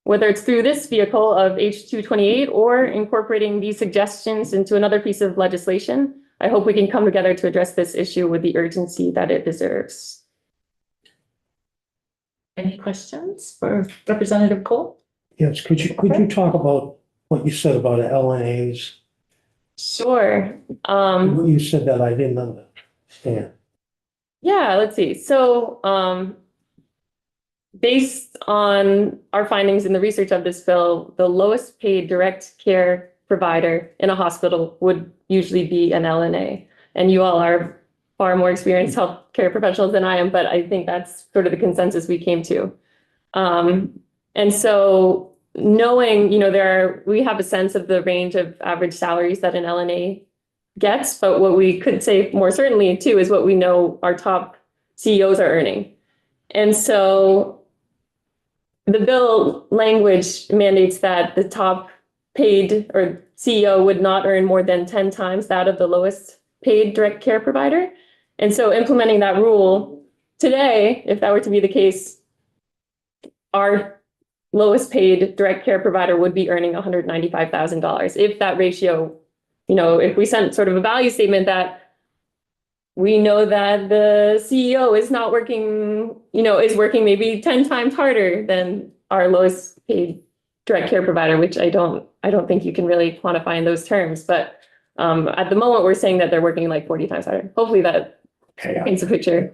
Whether it's through this vehicle of H2 28 or incorporating these suggestions into another piece of legislation, I hope we can come together to address this issue with the urgency that it deserves. any questions for Representative Cole? Yes, could you talk about what you said about LNAs? Sure. What you said that I didn't understand. Yeah, let's see. So based on our findings in the research of this bill, the lowest paid direct care provider in a hospital would usually be an LNA. And you all are far more experienced healthcare professionals than I am, but I think that's sort of the consensus we came to. And so knowing, we have a sense of the range of average salaries that an LNA gets, but what we could say more certainly too is what we know our top CEOs are earning. And so the bill language mandates that the top paid or CEO would not earn more than 10 times that of the lowest paid direct care provider. And so implementing that rule today, if that were to be the case, our lowest paid direct care provider would be earning $195,000. If that ratio, if we sent sort of a value statement that we know that the CEO is not working, is working maybe 10 times harder than our lowest paid direct care provider, which I don't think you can really quantify in those terms. But at the moment, we're saying that they're working like 40 times harder. Hopefully that paints a picture.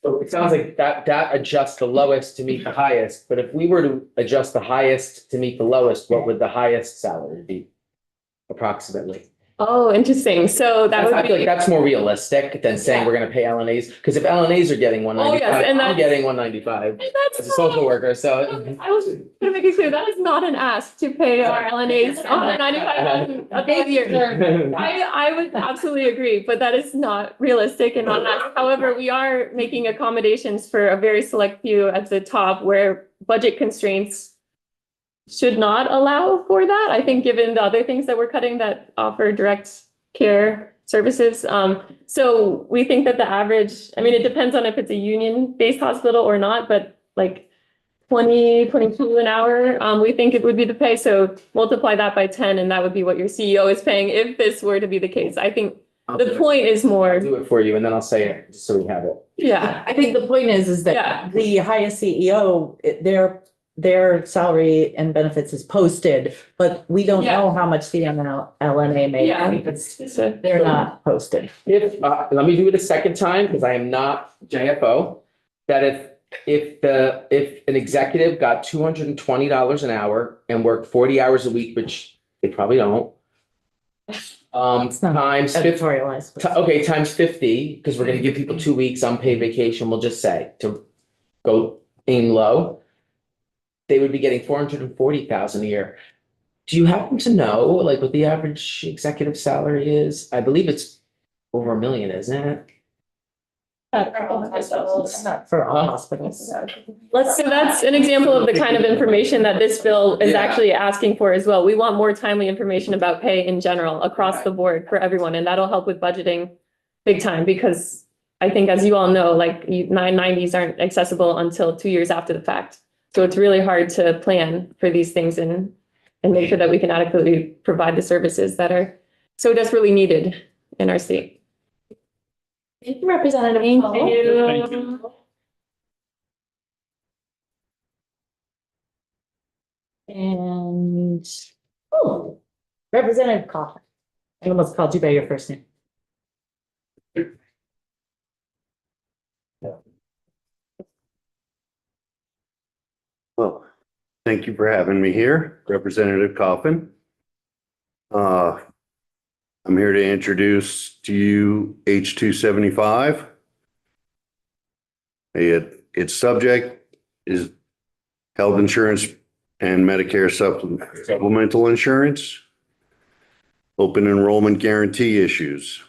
So it sounds like that adjusts the lowest to meet the highest, but if we were to adjust the highest to meet the lowest, what would the highest salary be? Approximately. Oh, interesting. So that I would feel like be, that's more realistic than saying we're gonna pay LNAs, because if LNAs are getting one Oh, yes, ninety-five, and I'm that's- getting 195 that's as a social worker, so. I was gonna make it clear, that is not an ask to pay our LNAs $195,000 a year. I would absolutely agree, but that is not realistic and not nice. However, we are making accommodations for a very select few at the top where budget constraints should not allow for that. I think given the other things that we're cutting that offer direct care services. So we think that the average, it depends on if it's a union-based hospital or not, but like 22 an hour, we think it would be the pay. So multiply that by 10 and that would be what your CEO is paying if this were to be the case. I think the point is more, I'll do it for you and then I'll say it, just so we have it. yeah. I think the point is Yeah. that the highest CEO, their salary and benefits is posted, but we don't know how much the LNA may Yeah. because they're not posted. If, let me do it a second time, because I am not JFO, that if an executive got $220 an hour and worked 40 hours a week, which they probably don't, It's not times 50, editorialized. okay, times 50, because we're gonna give people 2 weeks unpaid vacation, we'll just say, to go aim low, they would be getting 440,000 a year. Do you happen to know, like, what the average executive salary is? I believe it's over $1 million, isn't it? Not for all hospitals. So that's an example of the kind of information that this bill is Yeah. actually asking for as well. We want more timely information about pay in general across the board for everyone, and that'll help with budgeting big time because I think, as you all know, like 990s aren't accessible until 2 years after the fact. So it's really hard to plan for these things and make sure that we can adequately provide the services that are so desperately needed in our state. Thank you, Representative. Thank Paul. you. Thank you. And, Representative Coffin. I almost called you by your first name. Well, thank you for having me here, Representative Coffin. I'm here to introduce to you H-275. Its subject is health insurance and Medicare supplemental insurance, open enrollment guarantee issues.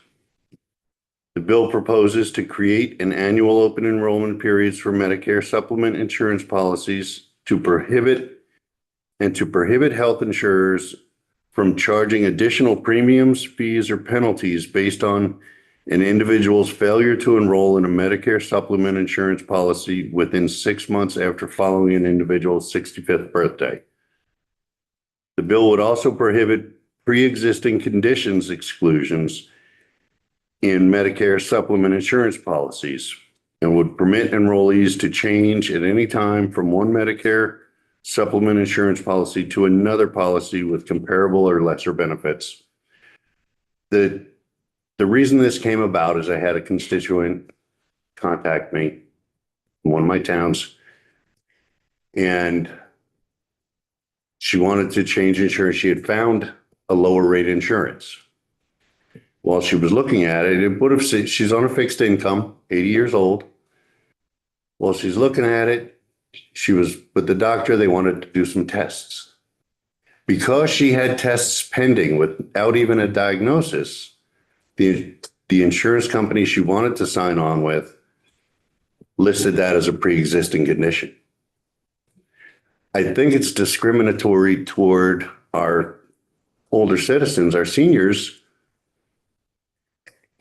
The bill proposes to create an annual open enrollment periods for Medicare supplement insurance policies to prohibit health insurers from charging additional premiums, fees, or penalties based on an individual's failure to enroll in a Medicare supplement insurance policy within 6 months after following an individual's 65th birthday. The bill would also prohibit pre-existing conditions exclusions in Medicare supplement insurance policies and would permit enrollees to change at any time from one Medicare supplement insurance policy to another policy with comparable or lesser benefits. The reason this came about is I had a constituent contact me in one of my towns, and she wanted to change insurance. She had found a lower rate insurance. While she was looking at it, it would have said she's on a fixed income, 80 years old. While she's looking at it, she was with the doctor, they wanted to do some tests. Because she had tests pending without even a diagnosis, the insurance company she wanted to sign on with listed that as a pre-existing condition. I think it's discriminatory toward our older citizens, our seniors,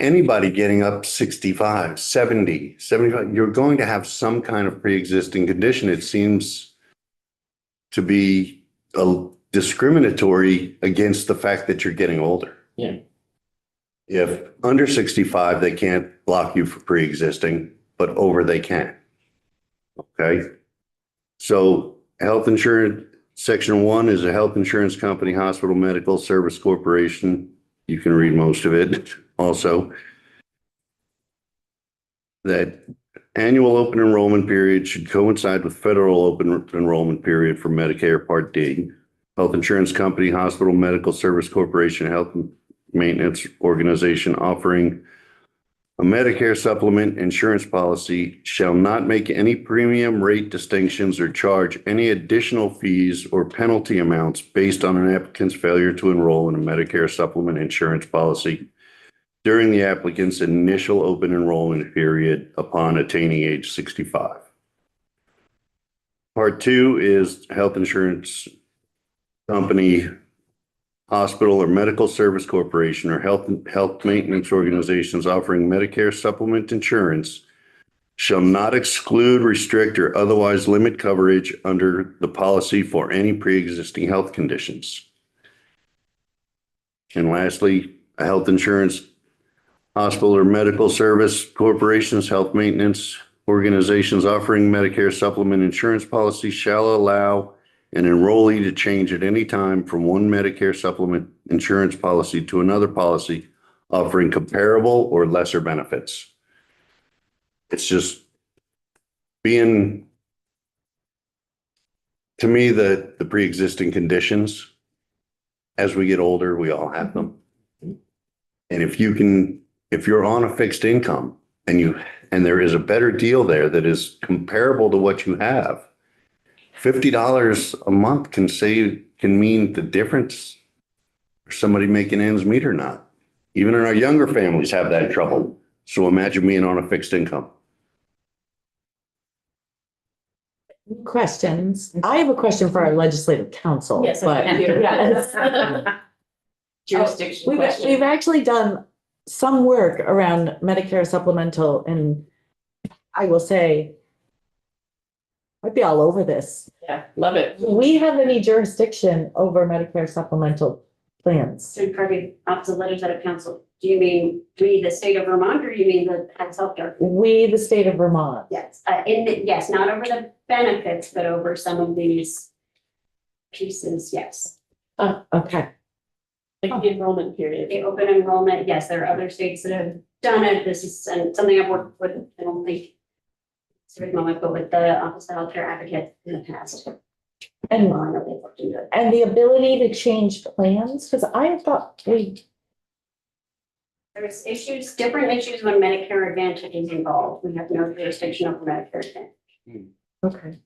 anybody getting up 65, 70, 75, you're going to have some kind of pre-existing condition. It seems to be discriminatory against the fact that you're getting older. Yeah. If under 65, they can't block you for pre-existing, but over they can. Okay. So health insurance, section 1 is a health insurance company, hospital, medical service corporation. You can read most of it also. That annual open enrollment period should coincide with federal open enrollment period for Medicare Part D. Health insurance company, hospital, medical service corporation, health maintenance organization offering a Medicare supplement insurance policy shall not make any premium rate distinctions or charge any additional fees or penalty amounts based on an applicant's failure to enroll in a Medicare supplement insurance policy during the applicant's initial open enrollment period upon attaining age 65. Part 2 is health insurance company, hospital or medical service corporation or health maintenance organizations offering Medicare supplement insurance shall not exclude, restrict, or otherwise limit coverage under the policy for any pre-existing health conditions. And lastly, a health insurance hospital or medical service corporations, health maintenance organizations offering Medicare supplement insurance policy shall allow an enrollee to change at any time from one Medicare supplement insurance policy to another policy offering comparable or lesser benefits. It's just being, to me, the pre-existing conditions, as we get older, we all have them. And if you're on a fixed income and there is a better deal there that is comparable to what you have, $50 a month can mean the difference for somebody making ends meet or not. Even in our younger families have that trouble. So imagine being on a fixed income. Questions? I have a question for our legislative council. Yes, but- I can. Yes. Jurisdiction We've question. actually done some work around Medicare supplemental, and I will say, I'd be all over this. Yeah, love it. Do we have any jurisdiction over Medicare supplemental plans? So probably opposite letters out of council. Do you mean the state of Vermont or you mean the healthcare? We, the state of Vermont. Yes, yes, not over the benefits, but over some of these pieces, yes. Okay. Like the enrollment period. The open enrollment, yes, there are other states that have done it. This is something I've worked with, I don't think it's a moment, but with the Office of Healthcare Advocate in the past. And, Well, I know they've looked into it. and the ability to change plans, because I thought There's different issues when Medicare Advantage is involved. We have no jurisdiction over Medicare Advantage. okay.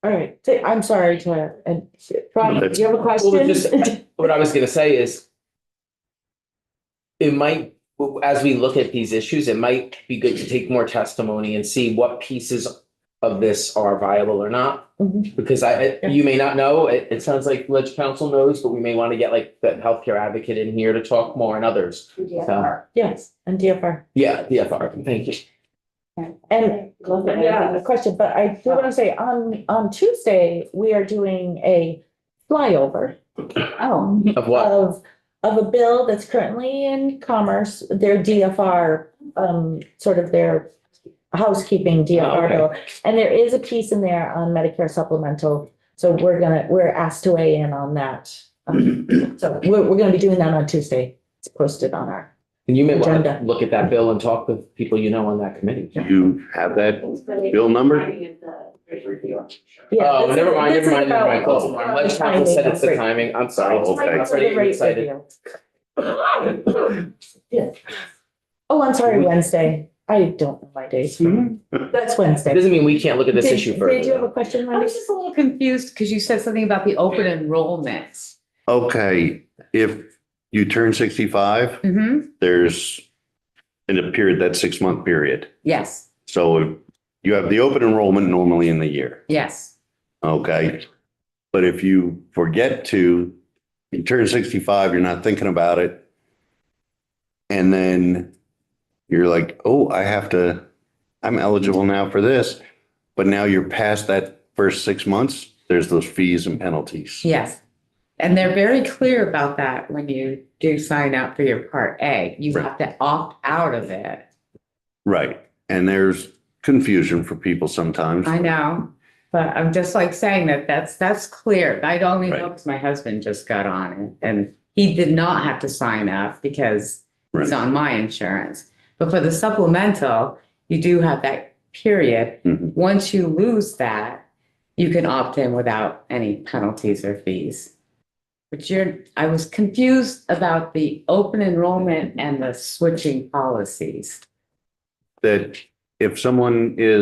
All right, I'm sorry to, and Ron, do you have a Well, question? what I was gonna say is it might, as we look at these issues, it might be good to take more testimony and see what pieces of this are viable or not. Mhm. Because you may not know, it sounds like Ledge Council knows, but we may want to get like the healthcare advocate in here to talk more and others. DFR. Yes, and DFR. Yeah, DFR, thank you. And yeah, a question, but I do want to say on Tuesday, we are doing a flyover Of what? of a bill that's currently in Commerce, their DFR, sort of their housekeeping DFR okay. bill. And there is a piece in there on Medicare supplemental. So we're asked to weigh in on that. So we're gonna be doing that on Tuesday. It's posted on our, And you may want to Agenda. look at that bill and talk with people you know on that committee. Do you have that bill number? yeah. Oh, this never is- mind, this never is mind, never mind. about- Close the line. Ledge Council said it's the timing. I'm sorry. Oh, okay. I'm It's already the rate excited. review. Yeah. Oh, I'm sorry, Wednesday. I don't know my days. That's It Wednesday. doesn't mean we can't look at this Did- issue Did you have further. a question, I Wendy? was just a little confused because you said something about the open enrollment. Okay, if you turn 65, Mm-hmm, there's in a period, that 6-month period. yes, So you have the open enrollment normally in the year. yes. Okay. But if you forget to, you turn 65, you're not thinking about it. And then you're like, oh, I'm eligible now for this. But now you're past that first 6 months, there's those fees and penalties. Yes. And they're very clear about that when you do sign up for your Part A. You Right. have to opt out of it. Right. And there's confusion for people sometimes. I know, but I'm just like saying that's clear. I only know Right. because my husband just got on it and he did not have to sign up because he's Right. on my insurance. But for the supplemental, you do have that period. Mhm. Once you lose that, you can opt in without any penalties or fees. But I was confused about the open enrollment and the switching policies. That if someone they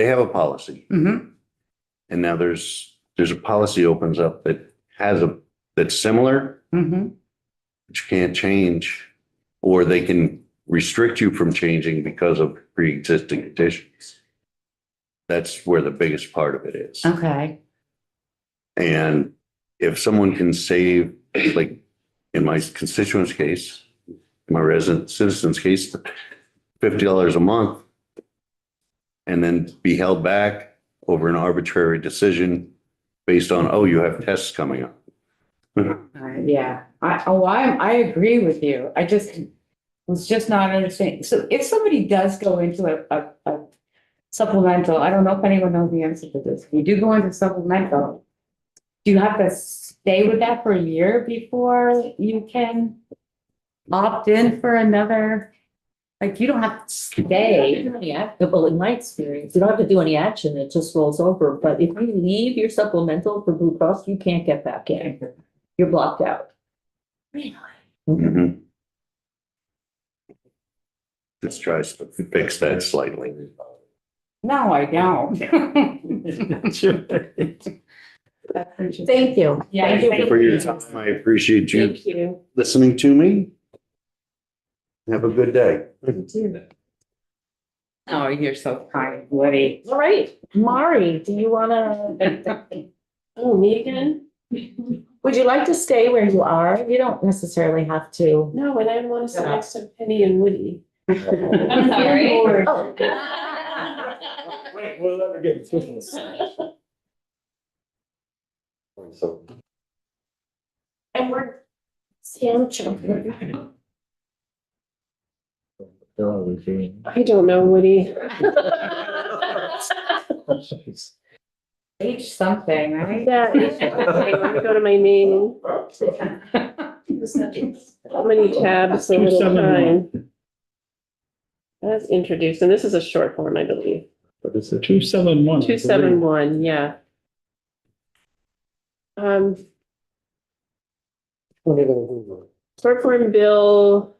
have a policy Mm-hmm. and now there's a policy opens up that's similar, Mm-hmm. but you can't change, or they can restrict you from changing because of pre-existing conditions. That's where the biggest part of it is. Okay. And if someone can save, like in my constituent's case, my resident citizen's case, $50 a month, and then be held back over an arbitrary decision based on, oh, you have tests coming up. Yeah, I agree with you. I just was just not understanding. So if somebody does go into a supplemental, I don't know if anyone knows the answer to this. If you do go into supplemental, do you have to stay with that for a year before you can opt in for another? Like, you don't have to stay. Yeah, well, in my experience, you don't have to do any action, it just rolls over, but if you leave your supplemental for Blue Cross, you can't get back in. You're blocked out. Mhm. This tries to fix that slightly. No, I don't. Thank you. Yeah, Thank you for your time. I appreciate you Thank you. listening to me. Have a good day. Oh, you're so kind, Woody. All right, Mari, do you wanna, Oh, me again? would you like to stay where you are? You don't necessarily have to. No, and I want to sit next to Penny and Woody. I'm sorry. Oh. Wait, we'll never get to And we're. Sam Children. I don't know, Woody. H something, right? Yeah, okay, let me go to my name. How many tabs so little 271. time? As introduced, and this is a short form, I believe. But it's a 271. 271, yeah. Short form bill.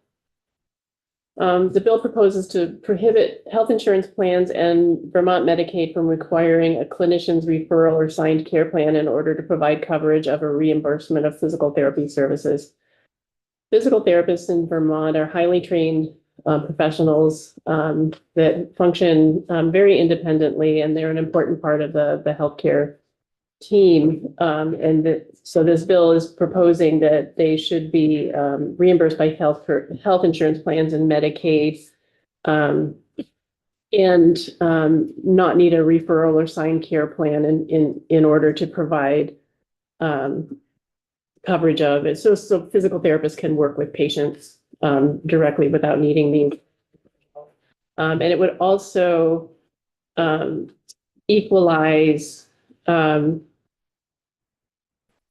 The bill proposes to prohibit health insurance plans and Vermont Medicaid from requiring a clinician's referral or signed care plan in order to provide coverage of a reimbursement of physical therapy services. Physical therapists in Vermont are highly trained professionals that function very independently, and they're an important part of the healthcare team. So this bill is proposing that they should be reimbursed by health insurance plans and Medicaid, and not need a referral or signed care plan in order to provide coverage of it. So physical therapists can work with patients directly without needing the. And it would also equalize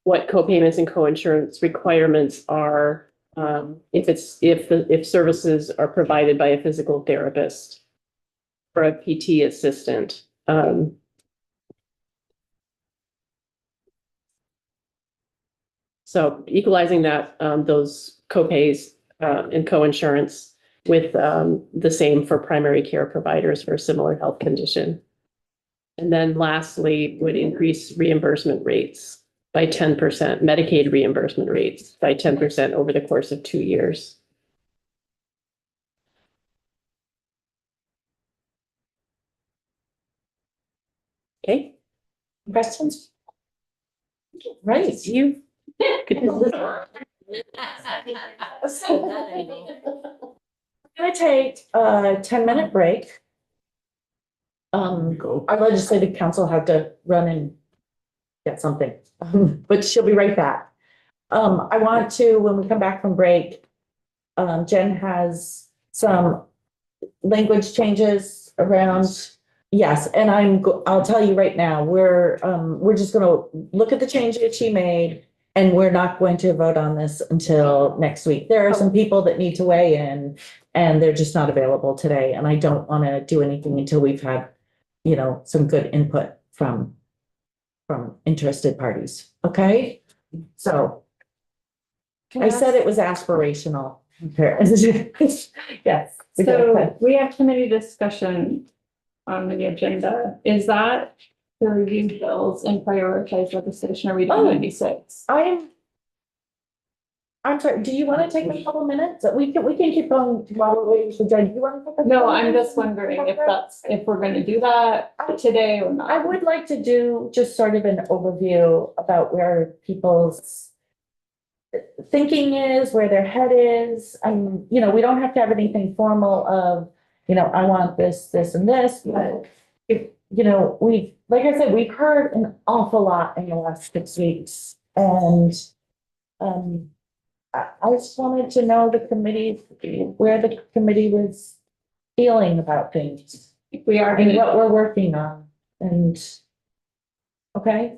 what co-payments and co-insurance requirements are if services are provided by a physical therapist or a PT assistant. So equalizing that those co-pays and co-insurance with the same for primary care providers for a similar health condition. And then lastly, would increase reimbursement rates by 10%, Medicaid reimbursement rates by 10% over the course of 2 years. Okay. Questions? Right, you. gonna take a 10-minute break. Go. Our legislative council had to run and get something, but she'll be right back. I want to, when we come back from break, Jen has some language changes around. Yes, and I'll tell you right now, we're just gonna look at the changes she made, and we're not going to vote on this until next week. There are some people that need to weigh in, and they're just not available today, and I don't wanna do anything until we've had, some good input from interested parties, okay? So I said it was aspirational. Yes. So we have committee discussion on the agenda. Is that to review bills and prioritize legislation? Are we doing 96? I'm sorry, do you want to take a couple minutes? We can keep going while we're waiting for Jen. Do you want to take a? No, I'm just wondering if we're gonna do that today or not. I would like to do just sort of an overview about where people's thinking is, where their head is. We don't have to have anything formal of, I want this, this, and this, but like I said, we've heard an awful lot in the last 6 weeks. And I just wanted to know where the committee was feeling about things. We are And what we're working on. And, okay,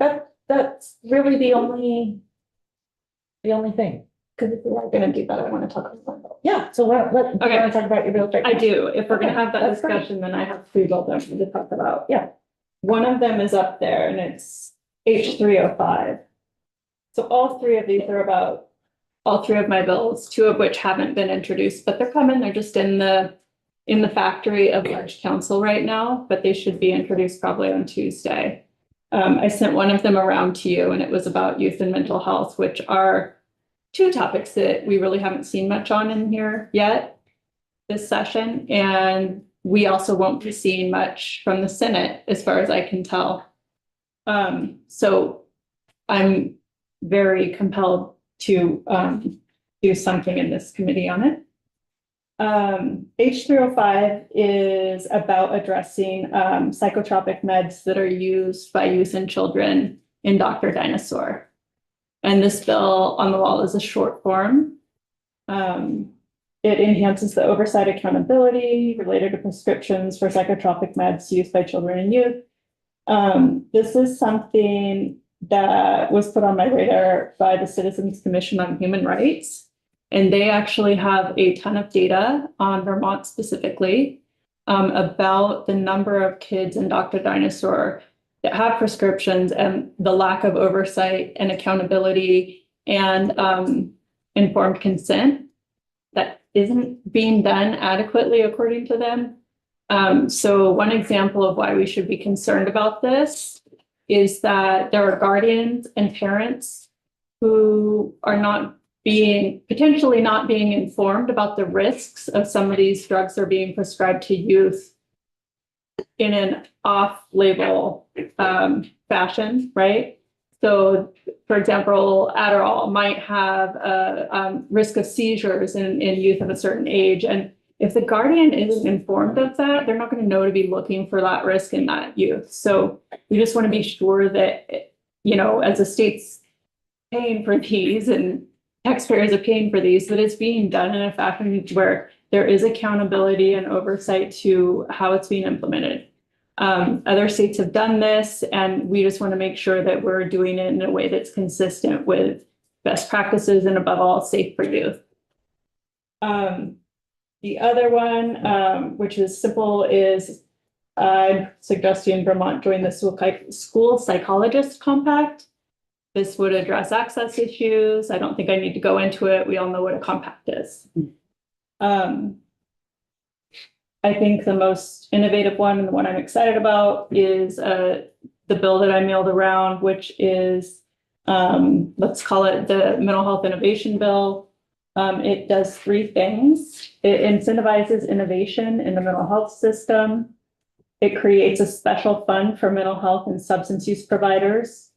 that's really the only thing. Because if we are gonna do that, I want to talk about that. Yeah, so do you want to talk about your bill? I do. If we're gonna have that that's great. discussion, then I have 3 bill items to talk about. Yeah. One of them is up there and it's H305. So all 3 of these are about all 3 of my bills, 2 of which haven't been introduced, but they're coming. They're just in the factory of large council right now, but they should be introduced probably on Tuesday. I sent one of them around to you and it was about youth and mental health, which are 2 topics that we really haven't seen much on in here yet this session. And we also won't be seeing much from the Senate as far as I can tell. So I'm very compelled to do something in this committee on it. H305 is about addressing psychotropic meds that are used by youth and children in Dr. Dinosaur. And this bill on the wall is a short form. It enhances the oversight accountability related to prescriptions for psychotropic meds used by children and youth. This is something that was put on my radar by the Citizens Commission on Human Rights. And they actually have a ton of data on Vermont specifically about the number of kids in Dr. Dinosaur that have prescriptions and the lack of oversight and accountability and informed consent that isn't being done adequately according to them. So one example of why we should be concerned about this is that there are guardians and parents who are potentially not being informed about the risks of some of these drugs that are being prescribed to youth in an off-label fashion, right? So, for example, Adderall might have a risk of seizures in youth of a certain age. And if the guardian isn't informed of that, they're not going to know to be looking for that risk in that youth. So we just want to be sure that, as the state's paying for these and taxpayers are paying for these, that it's being done in a fashion where there is accountability and oversight to how it's being implemented. Other states have done this, and we just want to make sure that we're doing it in a way that's consistent with best practices and above all, safe for youth. The other one, which is simple, is I'm suggesting Vermont join the school psychologist compact. This would address access issues. I don't think I need to go into it. We all know what a compact is. I think the most innovative one and the one I'm excited about is the bill that I mailed around, which is, let's call it the Mental Health Innovation Bill. It does 3 things. It incentivizes innovation in the mental health system. It creates a special fund for mental health and substance use providers.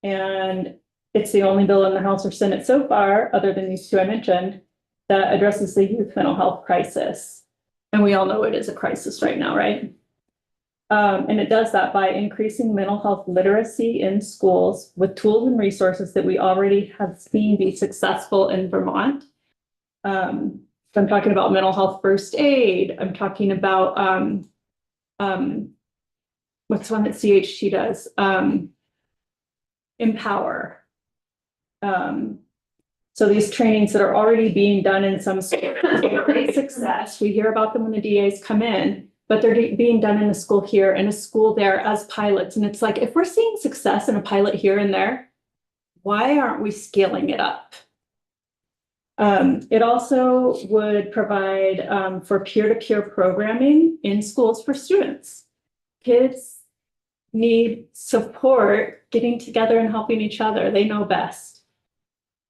And it's the only bill in the House or Senate so far, other than these 2 I mentioned, that addresses the youth mental health crisis. And we all know it is a crisis right now, right? And it does that by increasing mental health literacy in schools with tools and resources that we already have seen be successful in Vermont. So I'm talking about mental health first aid. I'm talking about what's one that CHT does? Empower. So these trainings that are already being done in some schools, great success. We hear about them when the DAs come in, but they're being done in a school here and a school there as pilots. And it's like, if we're seeing success in a pilot here and there, why aren't we scaling it up? It also would provide for peer-to-peer programming in schools for students. Kids need support getting together and helping each other. They know best.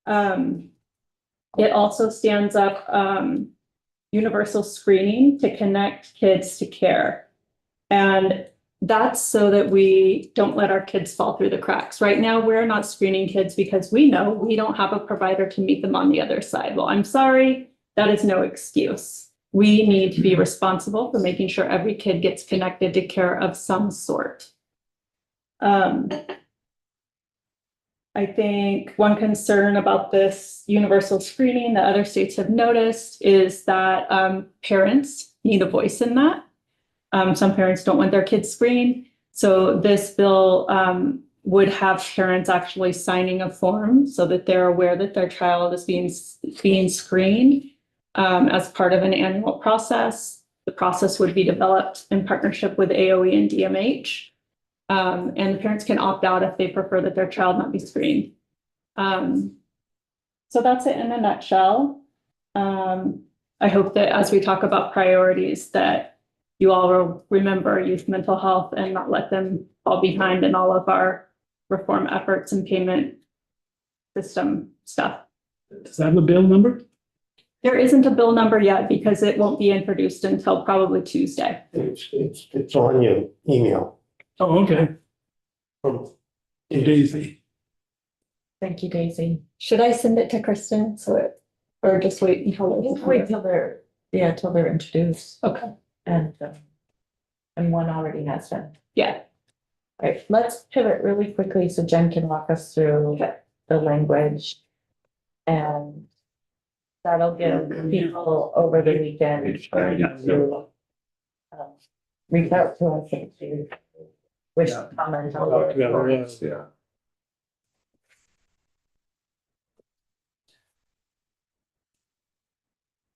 It also stands up universal screening to connect kids to care. And that's so that we don't let our kids fall through the cracks. Right now, we're not screening kids because we know we don't have a provider to meet them on the other side. Well, I'm sorry, that is no excuse. We need to be responsible for making sure every kid gets connected to care of some sort. I think one concern about this universal screening that other states have noticed is that parents need a voice in that. Some parents don't want their kids screened. So this bill would have parents actually signing a form so that they're aware that their child is being screened as part of an annual process. The process would be developed in partnership with AOE and DMH. And the parents can opt out if they prefer that their child not be screened. So that's it in a nutshell. I hope that as we talk about priorities that you all will remember youth mental health and not let them fall behind in all of our reform efforts and payment system stuff. Does that have a bill number? There isn't a bill number yet because it won't be introduced until probably Tuesday. It's on your email. Oh, okay. From Daisy. Thank you, Daisy. Should I send it to Kristen or just wait until? Wait till they're introduced. Okay. And one already has been. Yeah. All right, let's pivot really quickly so Jen can walk us through the language. And that'll give people over the weekend to reach out to us if you wish to comment on it. Yeah.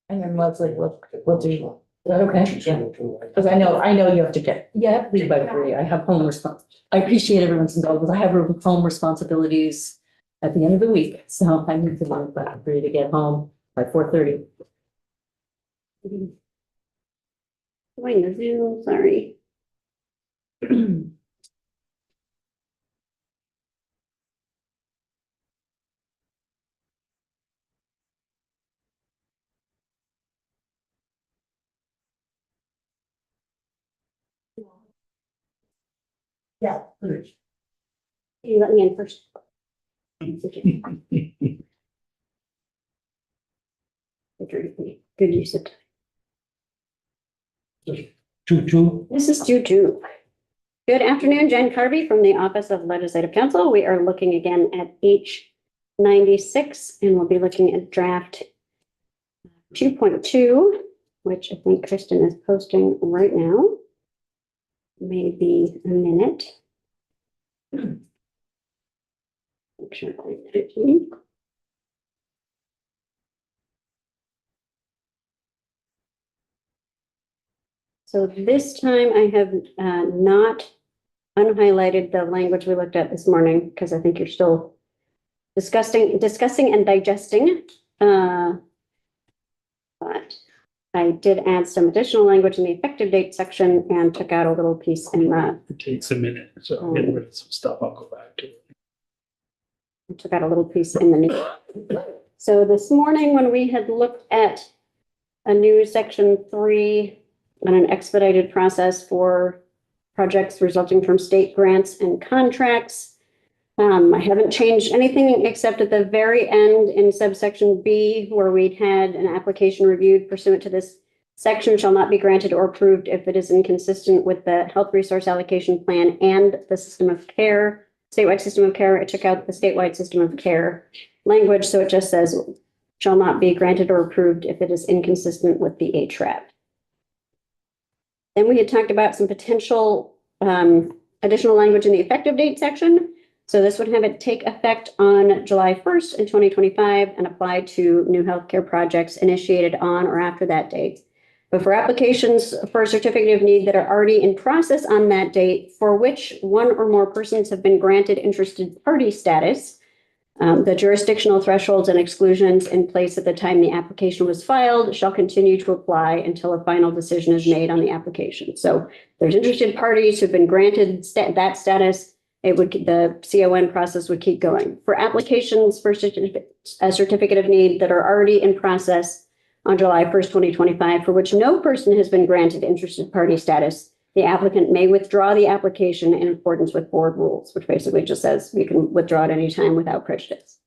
And then Leslie will do. Okay, yeah. Because I know you have to get. Yeah, I believe I agree. I have I appreciate everyone's indulgence. I have home responsibilities at the end of the week, so I need to leave, but I'm free to get home by 4:30. Join the Zoom, sorry. Yeah. You let me in first. Good use of time. Choo-choo. This is Juju. Good afternoon, Jen Carvey from the Office of Legislative Counsel. We are looking again at H96 and we'll be looking at draft 2.2, which I think Kristen is posting right now. Maybe a minute. Make sure I get it to me. So this time I have not unhighlighted the language we looked at this morning because I think you're still discussing and digesting. But I did add some additional language in the effective date section and took out a little piece in the. It takes a minute, so I'll get rid of some stuff. I'll go back to it. I took out a little piece in the new. So this morning, when we had looked at a new section 3 on an expedited process for projects resulting from state grants and contracts, I haven't changed anything except at the very end in subsection B, where we'd had an application reviewed pursuant to this section shall not be granted or approved if it is inconsistent with the health resource allocation plan and the system of care, statewide system of care. It took out the statewide system of care language, so it just says shall not be granted or approved if it is inconsistent with the HRAP. Then we had talked about some potential additional language in the effective date section. So this would have it take effect on July 1st in 2025 and apply to new healthcare projects initiated on or after that date. But for applications for a certificate of need that are already in process on that date, for which one or more persons have been granted interested party status, the jurisdictional thresholds and exclusions in place at the time the application was filed shall continue to apply until a final decision is made on the application. So there's interested parties who've been granted that status. The CON process would keep going. For applications for a certificate of need that are already in process on July 1st, 2025, for which no person has been granted interested party status, the applicant may withdraw the application in accordance with board rules, which basically just says you can withdraw at any time without prejudice.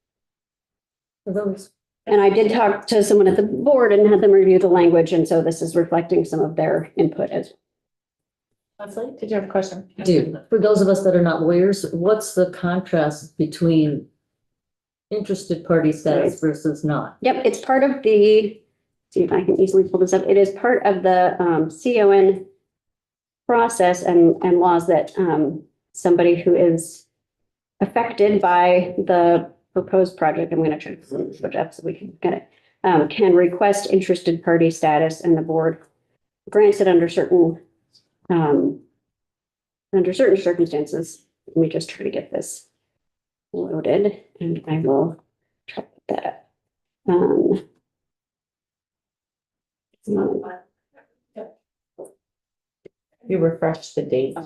And I did talk to someone at the board and had them review the language, and so this is reflecting some of their input as well. Leslie, did you have a question? I do. For those of us that are not lawyers, what's the contrast between interested party status versus not? Yep, it's part of the, see if I can easily pull this up. It is part of the CON process and laws that somebody who is affected by the proposed project, I'm going to check switch up so we can get it, can request interested party status, and the board grants it under certain circumstances. Let me just try to get this loaded, and I will try that. You refresh the date.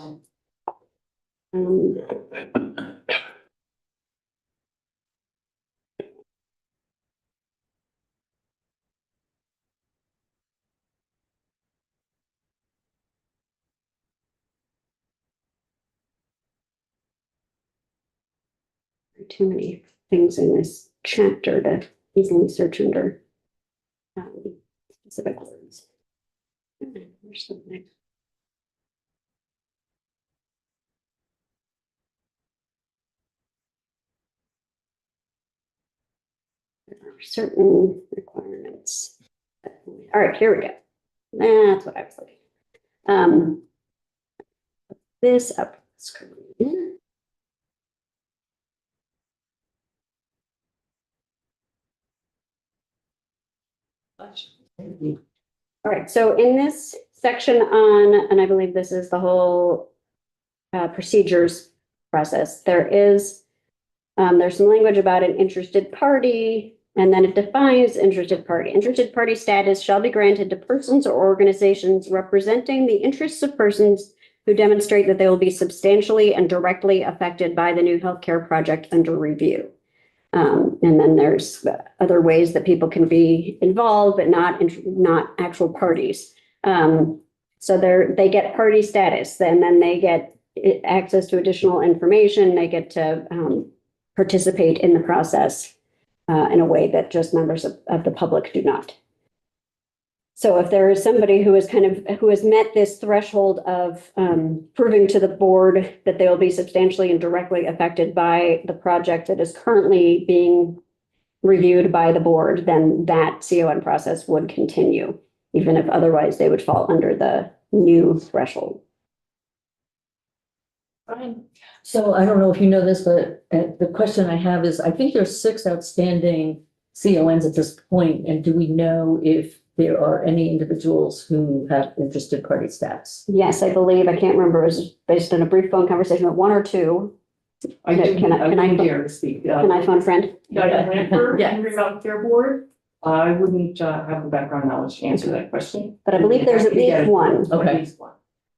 Too many things in this chapter to easily search under specific words. There's something. There are certain requirements. All right, here we go. That's what I was looking. This up screen. All right, so in this section on, and I believe this is the whole procedures process, there's some language about an interested party, and then it defines interested party. Interested party status shall be granted to persons or organizations representing the interests of persons who demonstrate that they will be substantially and directly affected by the new healthcare project under review. And then there's other ways that people can be involved, but not actual parties. So they get party status, and then they get access to additional information. They get to participate in the process in a way that just members of the public do not. So if there is somebody who has met this threshold of proving to the board that they will be substantially and directly affected by the project that is currently being reviewed by the board, then that CON process would continue, even if otherwise they would fall under the new threshold. Fine. So I don't know if you know this, but the question I have is, I think there's 6 outstanding CONs at this point, and do we know if there are any individuals who have interested party status? Yes, I believe, I can't remember, it was based on a brief phone conversation with 1 or 2. Can I dare to speak. Can I phone friend? Diane Lanford, Yeah. Henry Mountain Care Board. I wouldn't have the background knowledge to answer that question. But I believe there's at least one. Okay. At least one.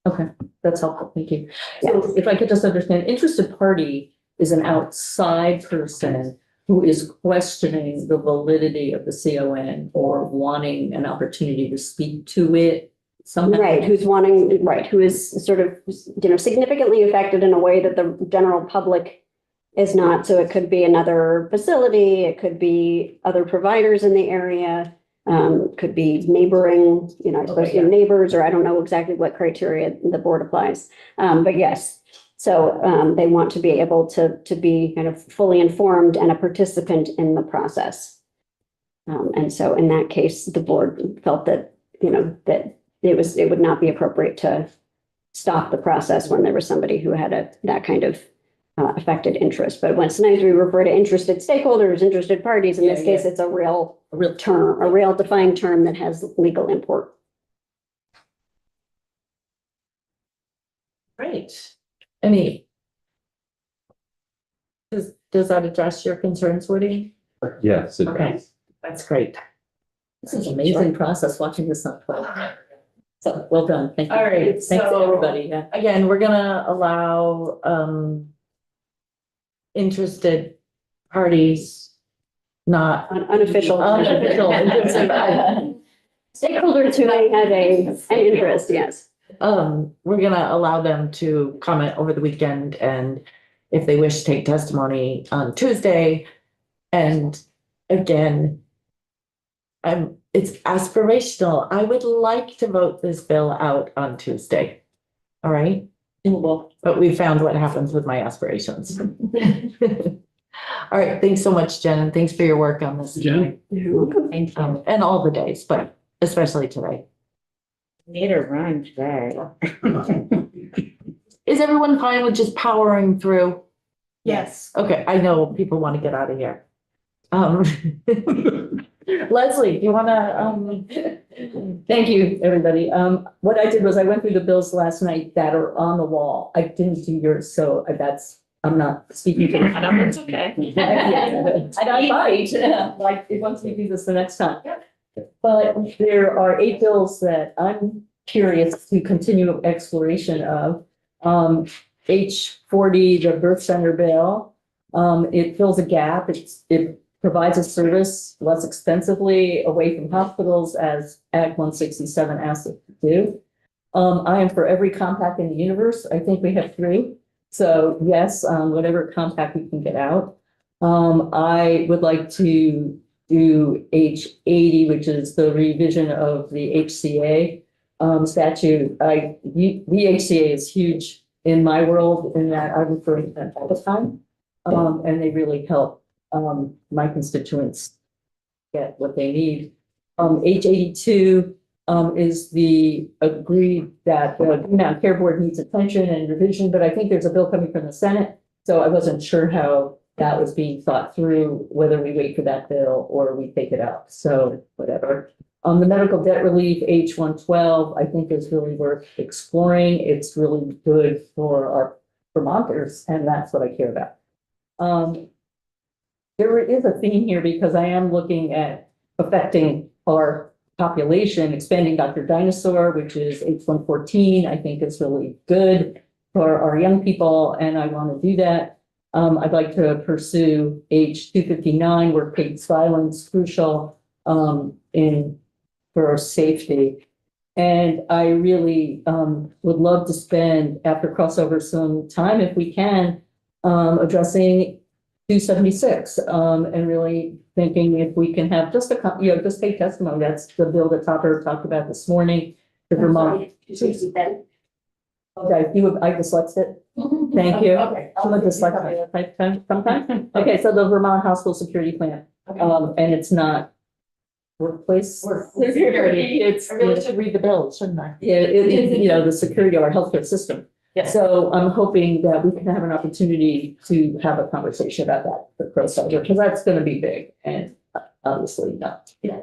Okay, that's helpful, thank you. So if I could just understand, interested party is an outside person who is questioning the validity of the CON or wanting an opportunity to speak to it somehow. Right, who is sort of, significantly affected in a way that the general public is not. So it could be another facility, it could be other providers in the area, could be neighboring, supposed to be neighbors, or I don't know exactly what criteria the board applies. But yes, so they want to be able to be kind of fully informed and a participant in the process. And so in that case, the board felt that, that it would not be appropriate to stop the process when there was somebody who had that kind of affected interest. But when sometimes we refer to interested stakeholders, interested parties, in this case, it's a real term, a real defined term that has legal import. Great. Does that address your concerns, Woody? Yes. Okay, that's great. This is an amazing process watching this unfold. So well done. Thank you. All right, Thanks so everybody. Yeah. again, we're gonna allow interested parties, not Unofficial. unofficial. Stakeholders who may have an interest, yes. We're gonna allow them to comment over the weekend, and if they wish to take testimony on Tuesday. And again, it's aspirational. I would like to vote this bill out on Tuesday. All right? But we found what happens with my aspirations. All right, thanks so much, Jen, and thanks for your work on this. Jen? You're welcome. Thank you. And all the days, but especially today. Need a run today. Is everyone fine with just powering through? Yes. Okay, I know people want to get out of here. Leslie, do you wanna, Thank you, everybody. What I did was I went through the bills last night that are on the wall. I didn't do yours, so I'm not speaking to. It's okay. And I might, like, once we do this the next time. But there are 8 bills that I'm curious to continue exploration of. H40, the birth center bill. It fills a gap. It provides a service less expensively away from hospitals, as Act 167 asks it to do. I am for every compact in the universe. I think we have 3. So yes, whatever compact we can get out. I would like to do H80, which is the revision of the HCA statute. The HCA is huge in my world, in that I refer to them all the time. And they really help my constituents get what they need. H82 is the agreed that the Green Care Board needs attention and revision, but I think there's a bill coming from the Senate. So I wasn't sure how that was being thought through, whether we wait for that bill or we take it out. So whatever. The medical debt relief, H112, I think is really worth exploring. It's really good for our Vermonters, and that's what I care about. There is a theme here because I am looking at affecting our population, expanding Dr. Dinosaur, which is H114, I think is really good for our young people, and I want to do that. I'd like to pursue H259, workplace violence, crucial for our safety. And I really would love to spend, after crossover, some time, if we can, addressing 276 and really thinking if we can have just just take testimony. That's the bill that Topper talked about this morning. The Vermont. Okay, I dyslexed it. Thank you. Okay. I'm a dyslexic sometimes. Okay, so the Vermont Hospital Security Plan, and it's not workplace security. I really should read the bill, shouldn't I? Yeah, the security of our healthcare system. Yes. So I'm hoping that we can have an opportunity to have a conversation about that for crossover, because that's going to be big and obviously not. Yeah.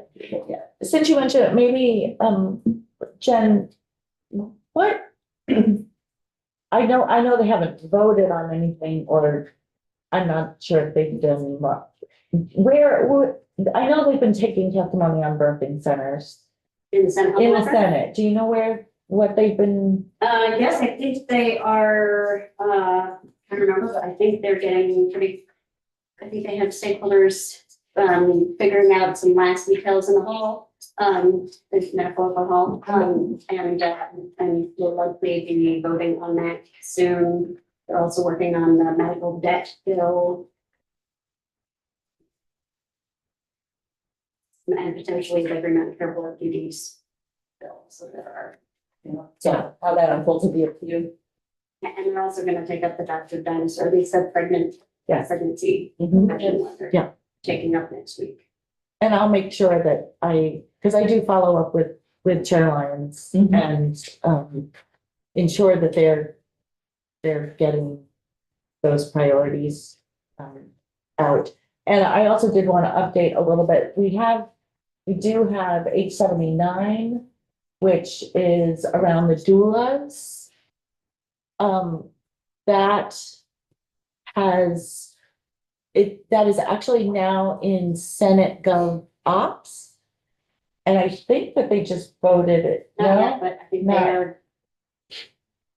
Since you mentioned it, maybe, Jen, what? I know they haven't voted on anything, or I'm not sure if they've done what. I know they've been taking testimony on birthing centers. In the Senate. In the Senate. Do you know what they've been? Yes, I think they are, I don't remember, but I think they're getting I think they have stakeholders, figuring out some last details in the hall, the metaphorical hall, and we'll likely be voting on that soon. They're also working on the medical debt bill. And potentially the agreement for board duties bill, so there are. So how that unfolds will be up to you. And they're also gonna take up the adoptive dinosaur, they said pregnancy. Mhm. Yeah. Taking up next week. And I'll make sure that because I do follow up with Chair Lyons and ensure that they're getting those priorities out. And I also did want to update a little bit. We do have H79, which is around the doulas. That is actually now in Senate Gov Ops. And I think that they just voted it. Not No? yet, but I think they Not- are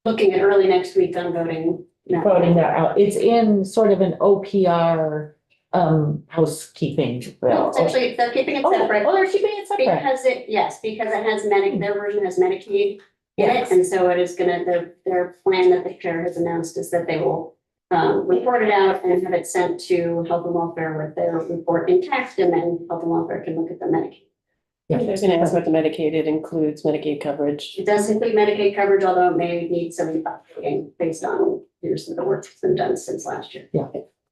looking at early next week on voting. Voting that out. It's in sort of an OPR housekeeping bill. No, it's actually, they're keeping it Oh, separate. oh, they're keeping it separate. Because it has their version has Medicaid in it, Yes. and so it is gonna, their plan that the chair has announced is that they will report it out and have it sent to Health and Welfare with their report intact, and then Health and Welfare can look at the Medicaid. I was gonna ask about the Medicaid, it includes Medicaid coverage. It does include Medicaid coverage, although it may need some updating based on years of the work that's been done since last year. Yeah.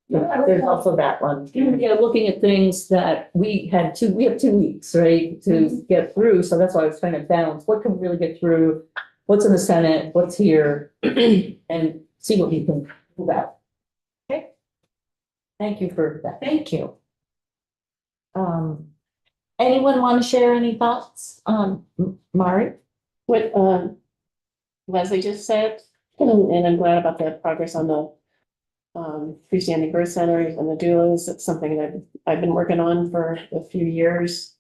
There's also that one. Yeah, looking at things that we have 2 weeks, right, to get through, so that's why I was trying to balance, what can we really get through? What's in the Senate, what's here, and see what we can move out. Okay. Thank you for that. Thank you. Anyone want to share any thoughts? Mari? What Leslie just said, and I'm glad about the progress on the freestanding birth centers and the doulas. It's something that I've been working on for a few years.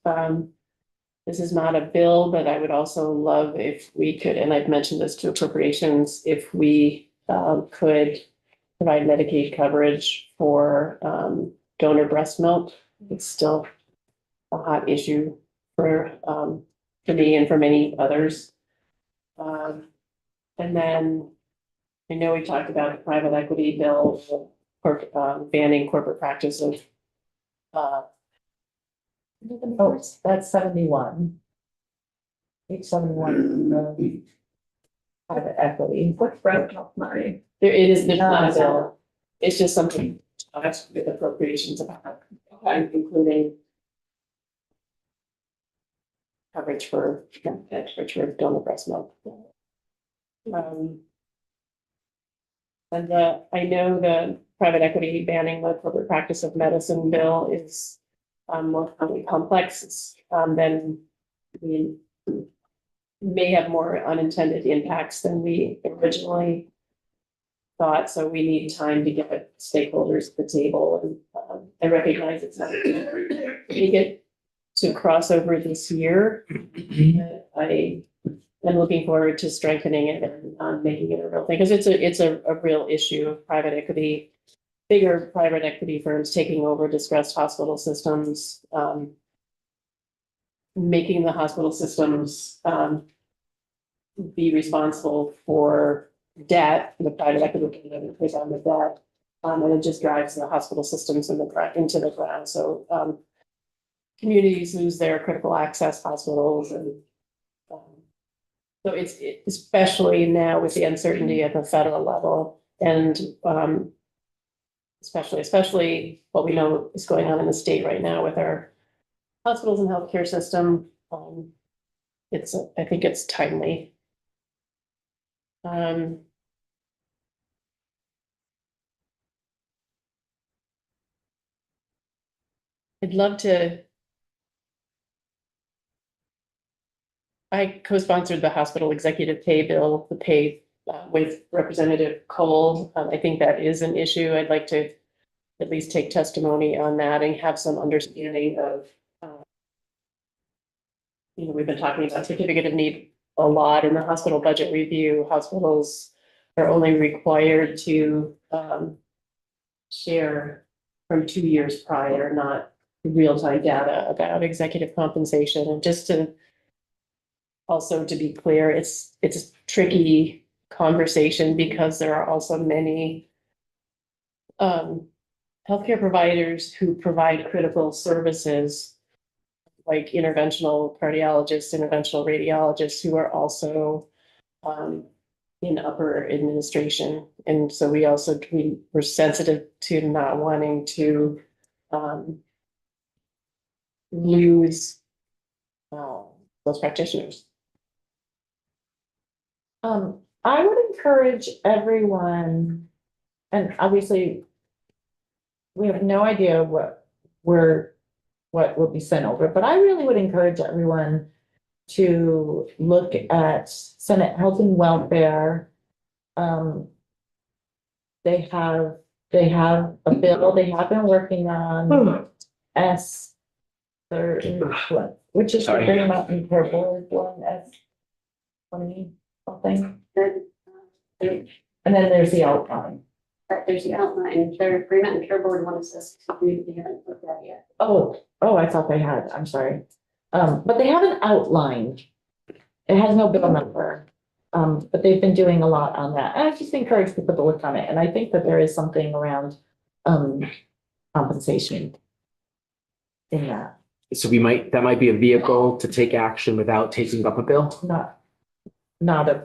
This is not a bill, but I would also love if we could, and I've mentioned this to appropriations, if we could provide Medicaid coverage for donor breast milk. It's still a hot issue for me and for many others. And then I know we talked about the private equity bill for banning corporate practice of Oh, that's 71. H71. Private equity. What's breast milk, Mari? there's not a bill. It's just something with appropriations about, including coverage for donor breast milk. And I know the private equity banning the corporate practice of medicine bill is more complex than we may have more unintended impacts than we originally thought. So we need time to get stakeholders at the table, and I recognize it's not we get to cross over this year. I am looking forward to strengthening it and making it a real thing, because it's a real issue of private equity, bigger private equity firms taking over distressed hospital systems, making the hospital systems be responsible for debt, the private equity can then take on the debt, and it just drives the hospital systems into the ground. So communities lose their critical access hospitals, and so it's especially now with the uncertainty at the federal level, and especially what we know is going on in the state right now with our hospitals and healthcare system. I think it's timely. I'd love to. I co-sponsored the hospital executive pay bill, the pay with Representative Cole. I think that is an issue. I'd like to at least take testimony on that and have some understanding of, we've been talking about certificate of need a lot in the hospital budget review. Hospitals are only required to share from 2 years prior, not real-time data about executive compensation. And just to also to be clear, it's a tricky conversation because there are also many healthcare providers who provide critical services like interventional cardiologists, interventional radiologists who are also in upper administration. And so we were sensitive to not wanting to lose those practitioners. I would encourage everyone, and obviously we have no idea what will be sent over, but I really would encourage everyone to look at Senate Health and Welfare. They have a bill they have been working on, S30, which is the Sorry. Green Mountain Care Board one, S20 something. And then there's the outline. There's the outline, the Green Mountain Care Board one says, we haven't looked at yet. Oh, I thought they had, I'm sorry. But they haven't outlined. It has no bill number. But they've been doing a lot on that. And I just encourage people to look on it. And I think that there is something around compensation in that. So that might be a vehicle to take action without taking up a bill? Not a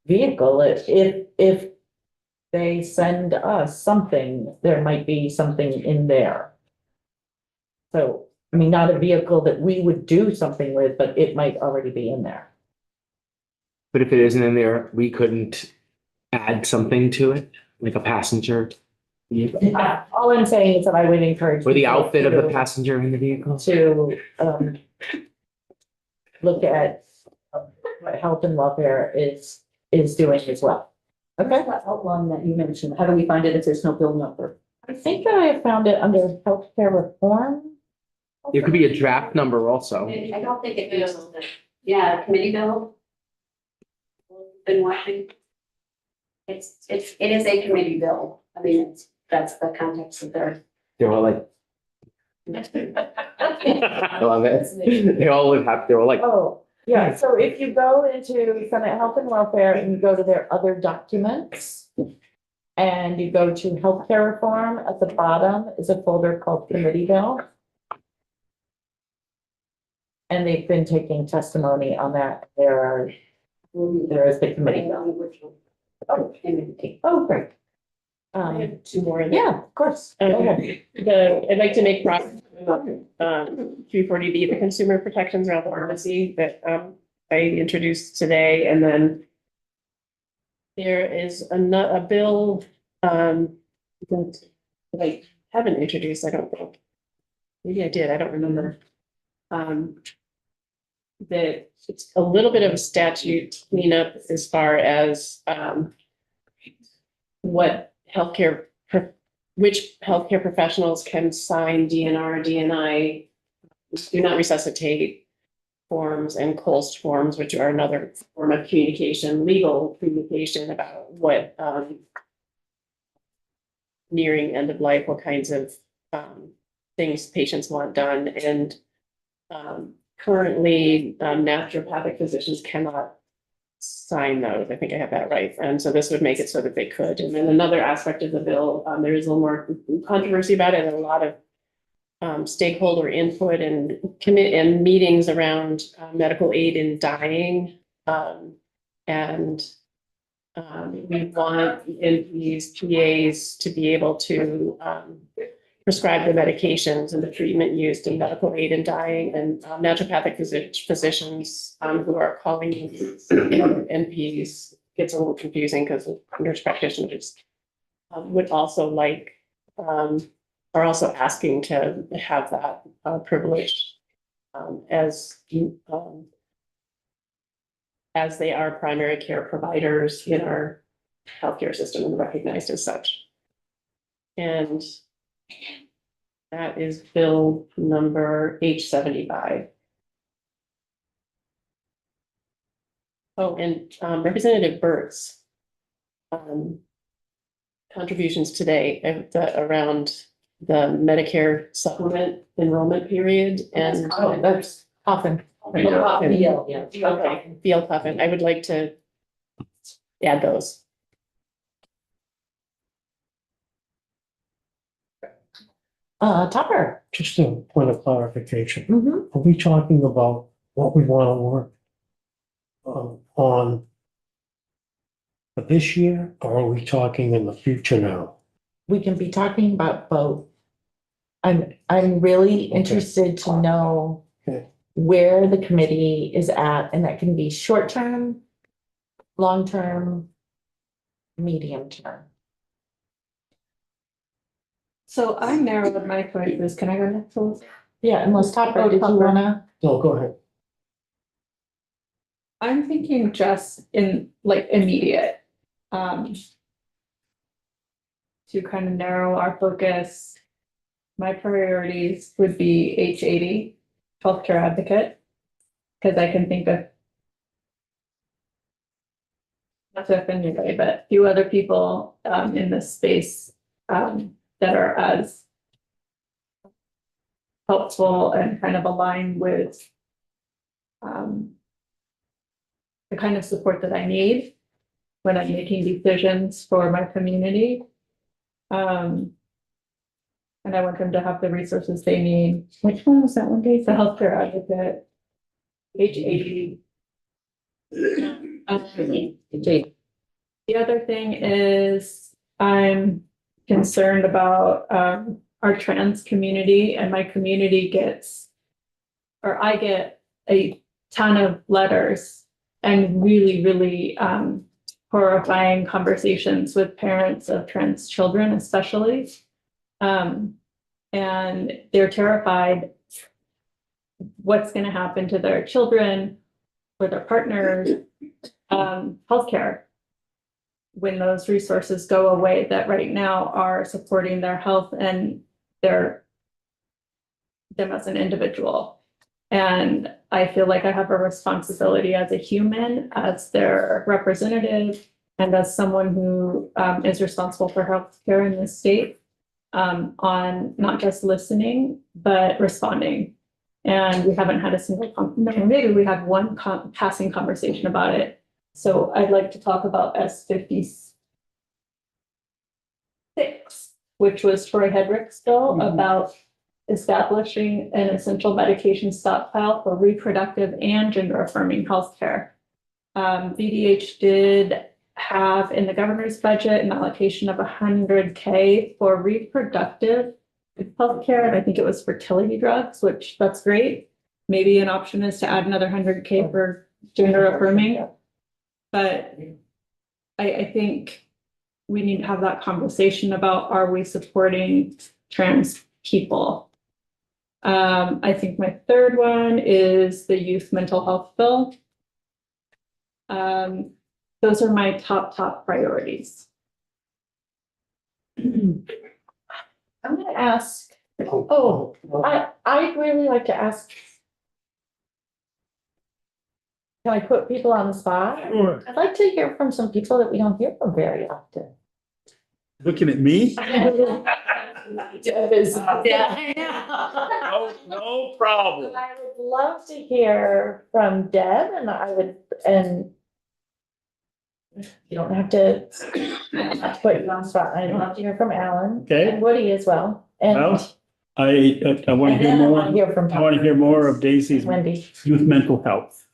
vehicle. If they send us something, there might be something in there. So, I mean, not a vehicle that we would do something with, but it might already be in there. But if it isn't in there, we couldn't add something to it, like a passenger vehicle? All I'm saying is that I would encourage. Or the people outfit of the to- passenger in the vehicle? To look at what health and welfare is doing as well. Okay, That outline that you mentioned, how do we find it if there's no bill number? I think that I have found it under healthcare reform. There could be a draft number also. I don't think it is. Yeah, committee bill. Been watching. It is a committee bill. I mean, that's the context of their. They're all like. I love it. They all they're all like. Oh, yeah, so if you go into Senate Health and Welfare and you go to their other documents. And you go to healthcare reform, at the bottom is a folder called committee bill. And they've been taking testimony on that. There is the committee bill. Oh, great. I have two more. Yeah, of course. Go ahead. I'd like to make progress. 340B, the consumer protections around pharmacy that I introduced today, and then there is a bill that I haven't introduced, I don't think. Maybe I did, I don't remember. That it's a little bit of a statute cleanup as far as which healthcare professionals can sign DNR, DNI, do not resuscitate forms, and COLST forms, which are another form of communication, legal communication about what nearing end of life, what kinds of things patients want done. And currently, naturopathic physicians cannot sign those. I think I have that right. And so this would make it so that they could. And then another aspect of the bill, there is a little more controversy about it, and a lot of stakeholder input and meetings around medical aid in dying. We want these PAs to be able to prescribe the medications and the treatment used in medical aid in dying, and naturopathic physicians who are calling NPs gets a little confusing because nurse practitioners would also like are also asking to have that privilege as they are primary care providers in our healthcare system and recognized as such. And that is bill number H75. Oh, and Representative Burt's contributions today around the Medicare supplement enrollment period, and that's often. Okay, Fiel Coffin. I would like to add those. Topper. Just a point of clarification. Mhm. Are we talking about what we want to work on for this year, or are we talking in the future now? We can be talking about both. I'm really interested to know Okay. where the committee is at, and that can be short-term, long-term, medium-term. So I narrowed my choices. Can I go next? Please? Yeah, unless Topper, Oh, did you Topper. wanna? No, go ahead. I'm thinking just in like immediate. Um. To kind of narrow our focus. My priorities would be H80, healthcare advocate. Because I can think of. Not to offend anybody, but a few other people in this space that are as. Helpful and kind of aligned with. The kind of support that I need when I'm making decisions for my community. And I want them to have the resources they need. Which one was that one, Dave? The healthcare advocate. H80. The other thing is I'm concerned about our trans community, and my community gets, or I get a ton of letters and really horrifying conversations with parents of trans children, especially. And they're terrified what's going to happen to their children or their partners, healthcare, when those resources go away that right now are supporting their health and them as an individual. And I feel like I have a responsibility as a human, as their representative, and as someone who is responsible for healthcare in this state, on not just listening, but responding. And we haven't had a single, maybe we had one passing conversation about it. So I'd like to talk about S56, which was Troy Hedrick's bill about establishing an essential medication stockpile for reproductive and gender affirming healthcare. VDH did have in the governor's budget an allocation of $100K for reproductive healthcare, and I think it was fertility drugs, which that's great. Maybe an option is to add another $100K for gender affirming. But I think we need to have that conversation about, are we supporting trans people? I think my third one is the youth mental health bill. Those are my top priorities. I'm gonna ask, I'd really like to ask. Can I put people on the spot? Sure. I'd like to hear from some people that we don't hear from very often. Looking at me? No problem. I would love to hear from Deb, and you don't have to put you on the spot. I'd love to hear from Alan. Okay. And Woody as well. And Well, I want to hear And then I more. wanna hear from I want to hear more of Daisy's Wendy. youth mental health.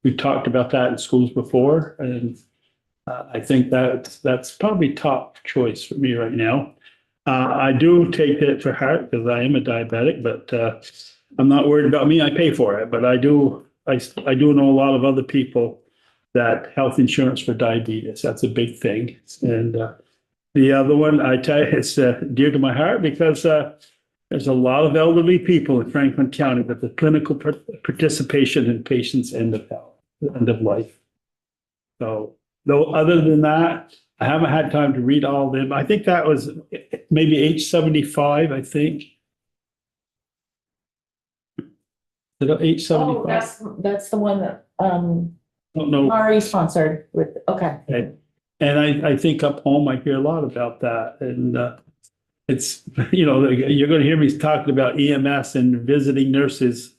We talked about that in schools before, and I think that's probably top choice for me right now. I do take it for heart because I am a diabetic, but I'm not worried about me. I pay for it, but I do know a lot of other people that health insurance for diabetes, that's a big thing. And the other one, I tell you, it's dear to my heart because there's a lot of elderly people in Franklin County that the clinical participation in patients' end of life. So, though, other than that, I haven't had time to read all of them. I think that was maybe age 75, I think. Is it age 75? That's the one that, Don't know. Mari sponsored with, okay. And I think up home, I hear a lot about that. And it's, you're going to hear me talking about EMS and visiting nurses.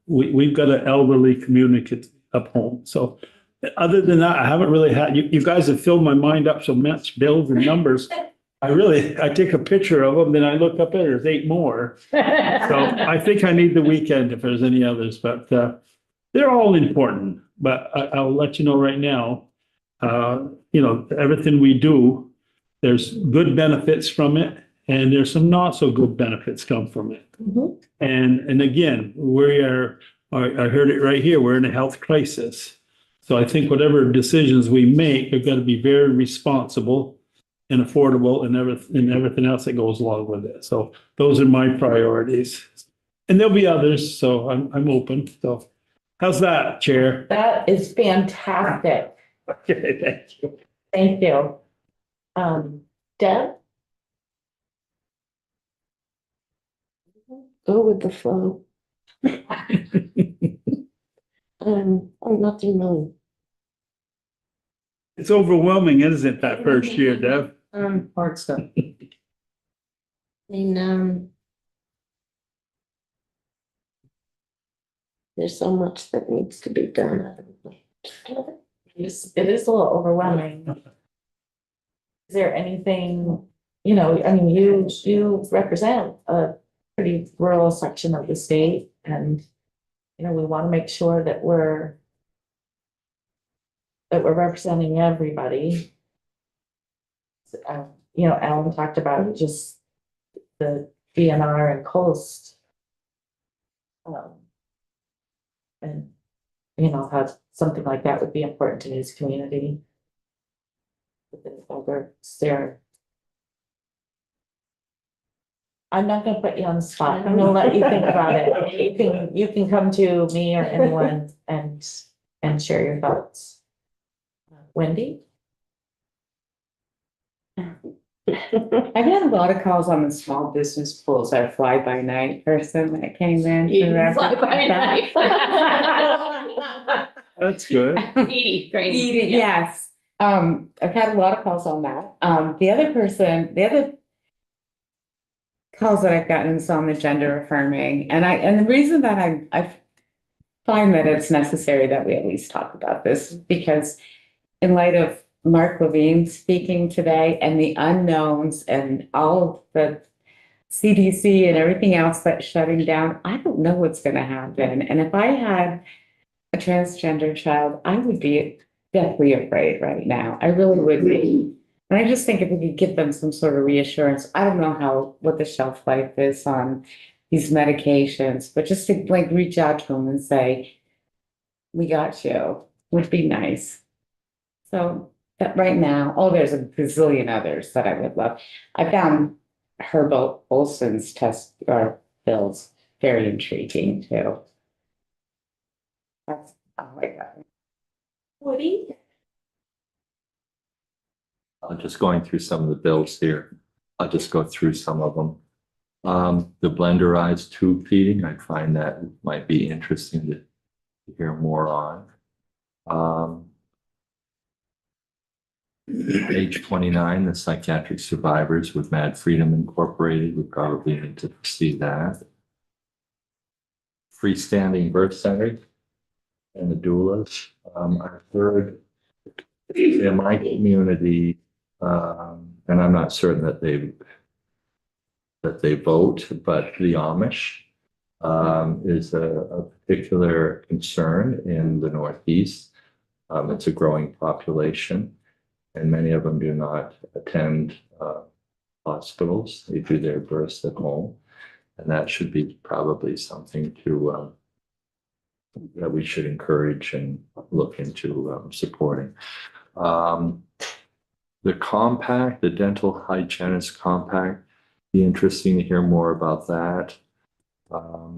We've got an elderly community up home. So other than that, I haven't really had, you guys have filled my mind up so much, bills and numbers. I take a picture of them, then I look up there's 8 more. So I think I need the weekend if there's any others, but they're all important. But I'll let you know right now, everything we do, there's good benefits from it, and there's some not so good benefits come from it. And again, I heard it right here, we're in a health crisis. So I think whatever decisions we make, they've got to be very responsible and affordable and everything else that goes along with it. So those are my priorities. And there'll be others, so I'm open. So how's that, Chair? That is fantastic. Okay, thank you. Thank you. Deb? Go with the flow. Nothing really. It's overwhelming, isn't it, that first year, Deb? Hard stuff. There's so much that needs to be done. It is a little overwhelming. Is there anything, you represent a pretty rural section of the state, and, we want to make sure that we're representing everybody. Alan talked about just the DNR and coast. And, how something like that would be important to his community. I'm not gonna put you on the spot. I'm gonna let you think about it. You can come to me or anyone and share your thoughts. Wendy? I've had a lot of calls on the small business pools, our fly-by-night person that came in. Fly-by-night. That's good. Edie, great. Yes. I've had a lot of calls on that. The other calls that I've gotten is on the gender affirming. And the reason that I find that it's necessary that we at least talk about this, because in light of Mark Levine speaking today and the unknowns and all of the CDC and everything else that's shutting down, I don't know what's going to happen. And if I had a transgender child, I would be deathly afraid right now. I really would be. And I just think if we could give them some sort of reassurance, I don't know what the shelf life is on these medications, but just to reach out to them and say, we got you, would be nice. So that right now, there's a gazillion others that I would love. I found Herb Olson's test or bills very intriguing too. That's all I got. Woody? Just going through some of the bills here. I'll just go through some of them. The blenderized tube feeding, I find that might be interesting to hear more on. Page 29, the psychiatric survivors with Mad Freedom Incorporated, we probably need to see that. Freestanding birth center and the doulas. I've heard in my community, and I'm not certain that they vote, but the Amish is a particular concern in the Northeast. It's a growing population, and many of them do not attend hospitals. They do their births at home, and that should be probably something to that we should encourage and look into supporting. The compact, the dental hygienist compact, be interesting to hear more about that.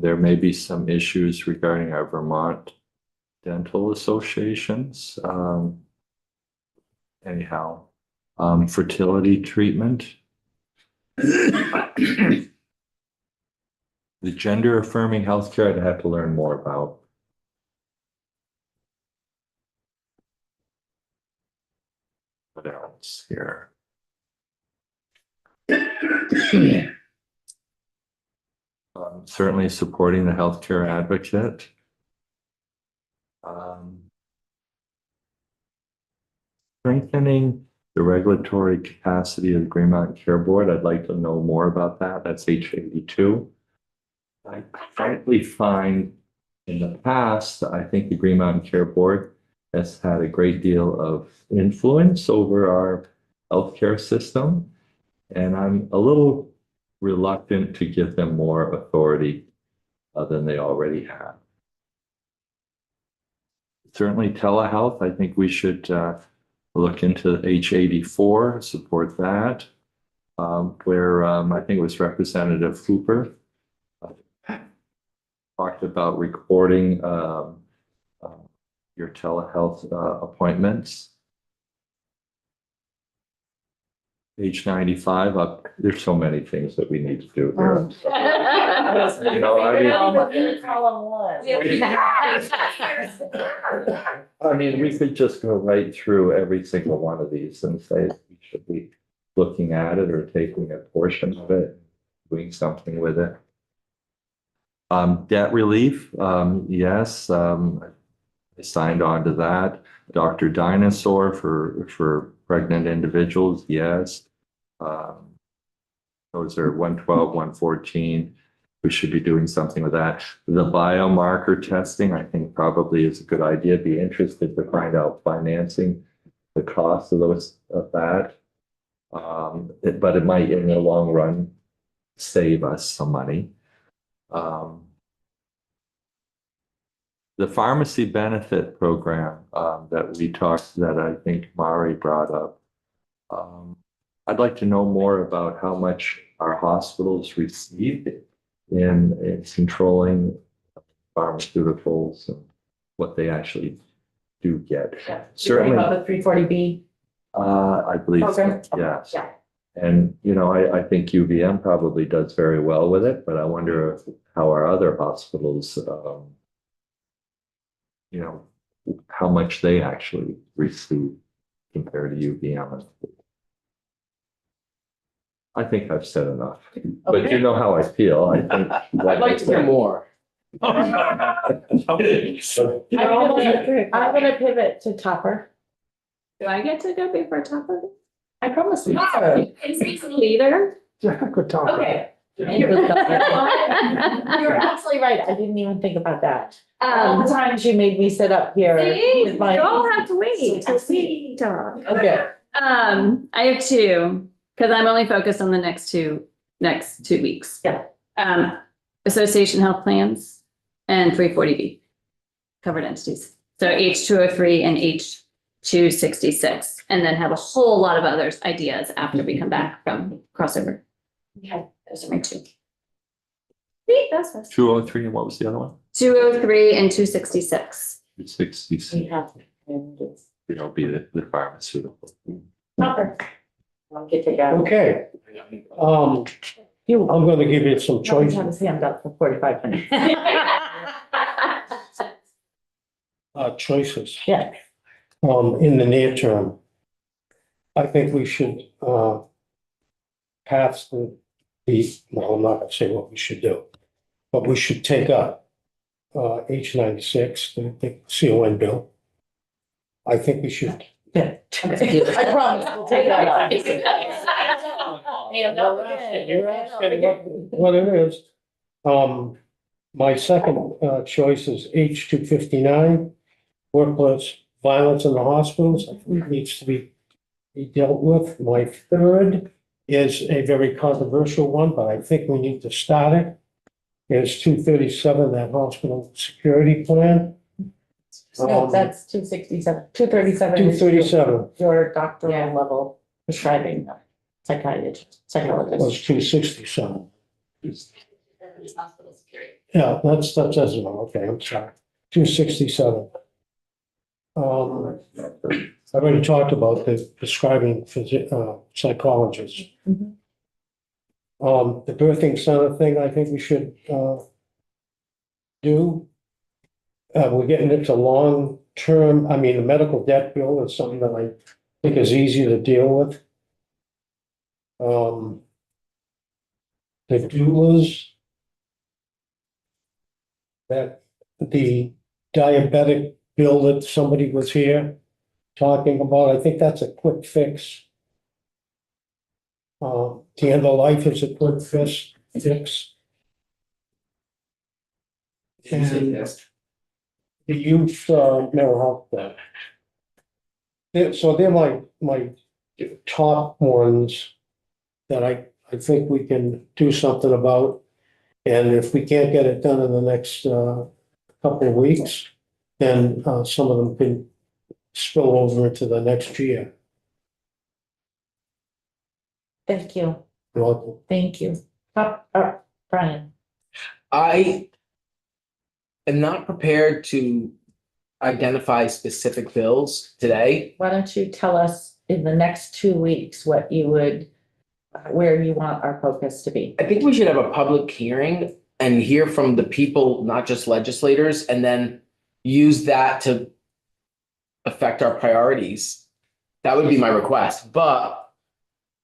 There may be some issues regarding our Vermont dental associations. Anyhow, fertility treatment. The gender affirming healthcare, I'd have to learn more about. What else here? Certainly supporting the healthcare advocate. strengthening the regulatory capacity of the Green Mountain Care Board. I'd like to know more about that. That's H82. I frankly find in the past, I think the Green Mountain Care Board has had a great deal of influence over our healthcare system. And I'm a little reluctant to give them more authority than they already have. Certainly telehealth, I think we should look into H84, support that, where I think it was Representative Hooper talked about recording your telehealth appointments. H95 up. There's so many things that we need to do here. You know, I mean, we could just go right through every single one of these and say we should be looking at it or taking a portion of it, doing something with it. Debt relief, yes, I signed on to that. Dr. Dinosaur for pregnant individuals, yes. Those are 112, 114. We should be doing something with that. The biomarker testing, I think probably is a good idea. Be interested to find out financing, the cost of that. But it might, in the long run, save us some money. The pharmacy benefit program that I think Mari brought up. I'd like to know more about how much our hospitals receive in controlling pharmaceuticals and what they actually do get. Certainly, About the 340B. I believe so, program? yes. Yeah. And, you know, I think UVM probably does very well with it, but I wonder how our other hospitals, you know, how much they actually receive compared to UVM. I think I've said enough, but you know how I feel. I think. I'd like to hear more. I'm gonna pivot to Topper. Do I get to go before Topper? I promise you. Is he the leader? Good talk. Okay. You're absolutely right. I didn't even think about that. All the times you made me sit up here. with my- You all have to wait to see. Okay. I have two, because I'm only focused on the next two weeks. Yeah. Association health plans and 340B covered entities. So H203 and H266, and then have a whole lot of others ideas after we come back from crossover. Okay. Those are my two. That's fast. 203, and what was the other one? 203 and 266. 266. We have. You know, be the pharmaceutical. Topper. I'll get to go. Okay. I'm gonna give you some Always choices. have his hand up for 45 minutes. Choices. Yeah. In the near term. I think we should, pass well, I'm not gonna say what we should do, but we should take up, H96, the CON bill. I think we should. Yeah. I promise we'll take that on. You're asking what it is. My second, choice is H259, workplace violence in the hospitals. I think it needs to be dealt with. My third is a very controversial one, but I think we need to start it. Is 237, that hospital security plan. No, that's 267, 237. 237 Your doctoral level prescribing psychologist. was 267. Hospital security. Yeah, that's well, okay, I'm sorry. 267. I already talked about the prescribing psychologists. Mhm. The birthing center thing, I think we should do. We're getting into long-term, I mean, the medical debt bill is something that I think is easy to deal with. The doulas, that the diabetic bill that somebody was here talking about, I think that's a quick fix. The end of life is a quick fix. And the youth, mental health thing. So they're my top ones that I think we can do something about. And if we can't get it done in the next, couple of weeks, then, some of them can spill over into the next year. Thank you. You're welcome. Thank you. Brian. I am not prepared to identify specific bills today. Why don't you tell us in the next 2 weeks what you would, where you want our focus to be? I think we should have a public hearing and hear from the people, not just legislators, and then use that to affect our priorities. That would be my request, but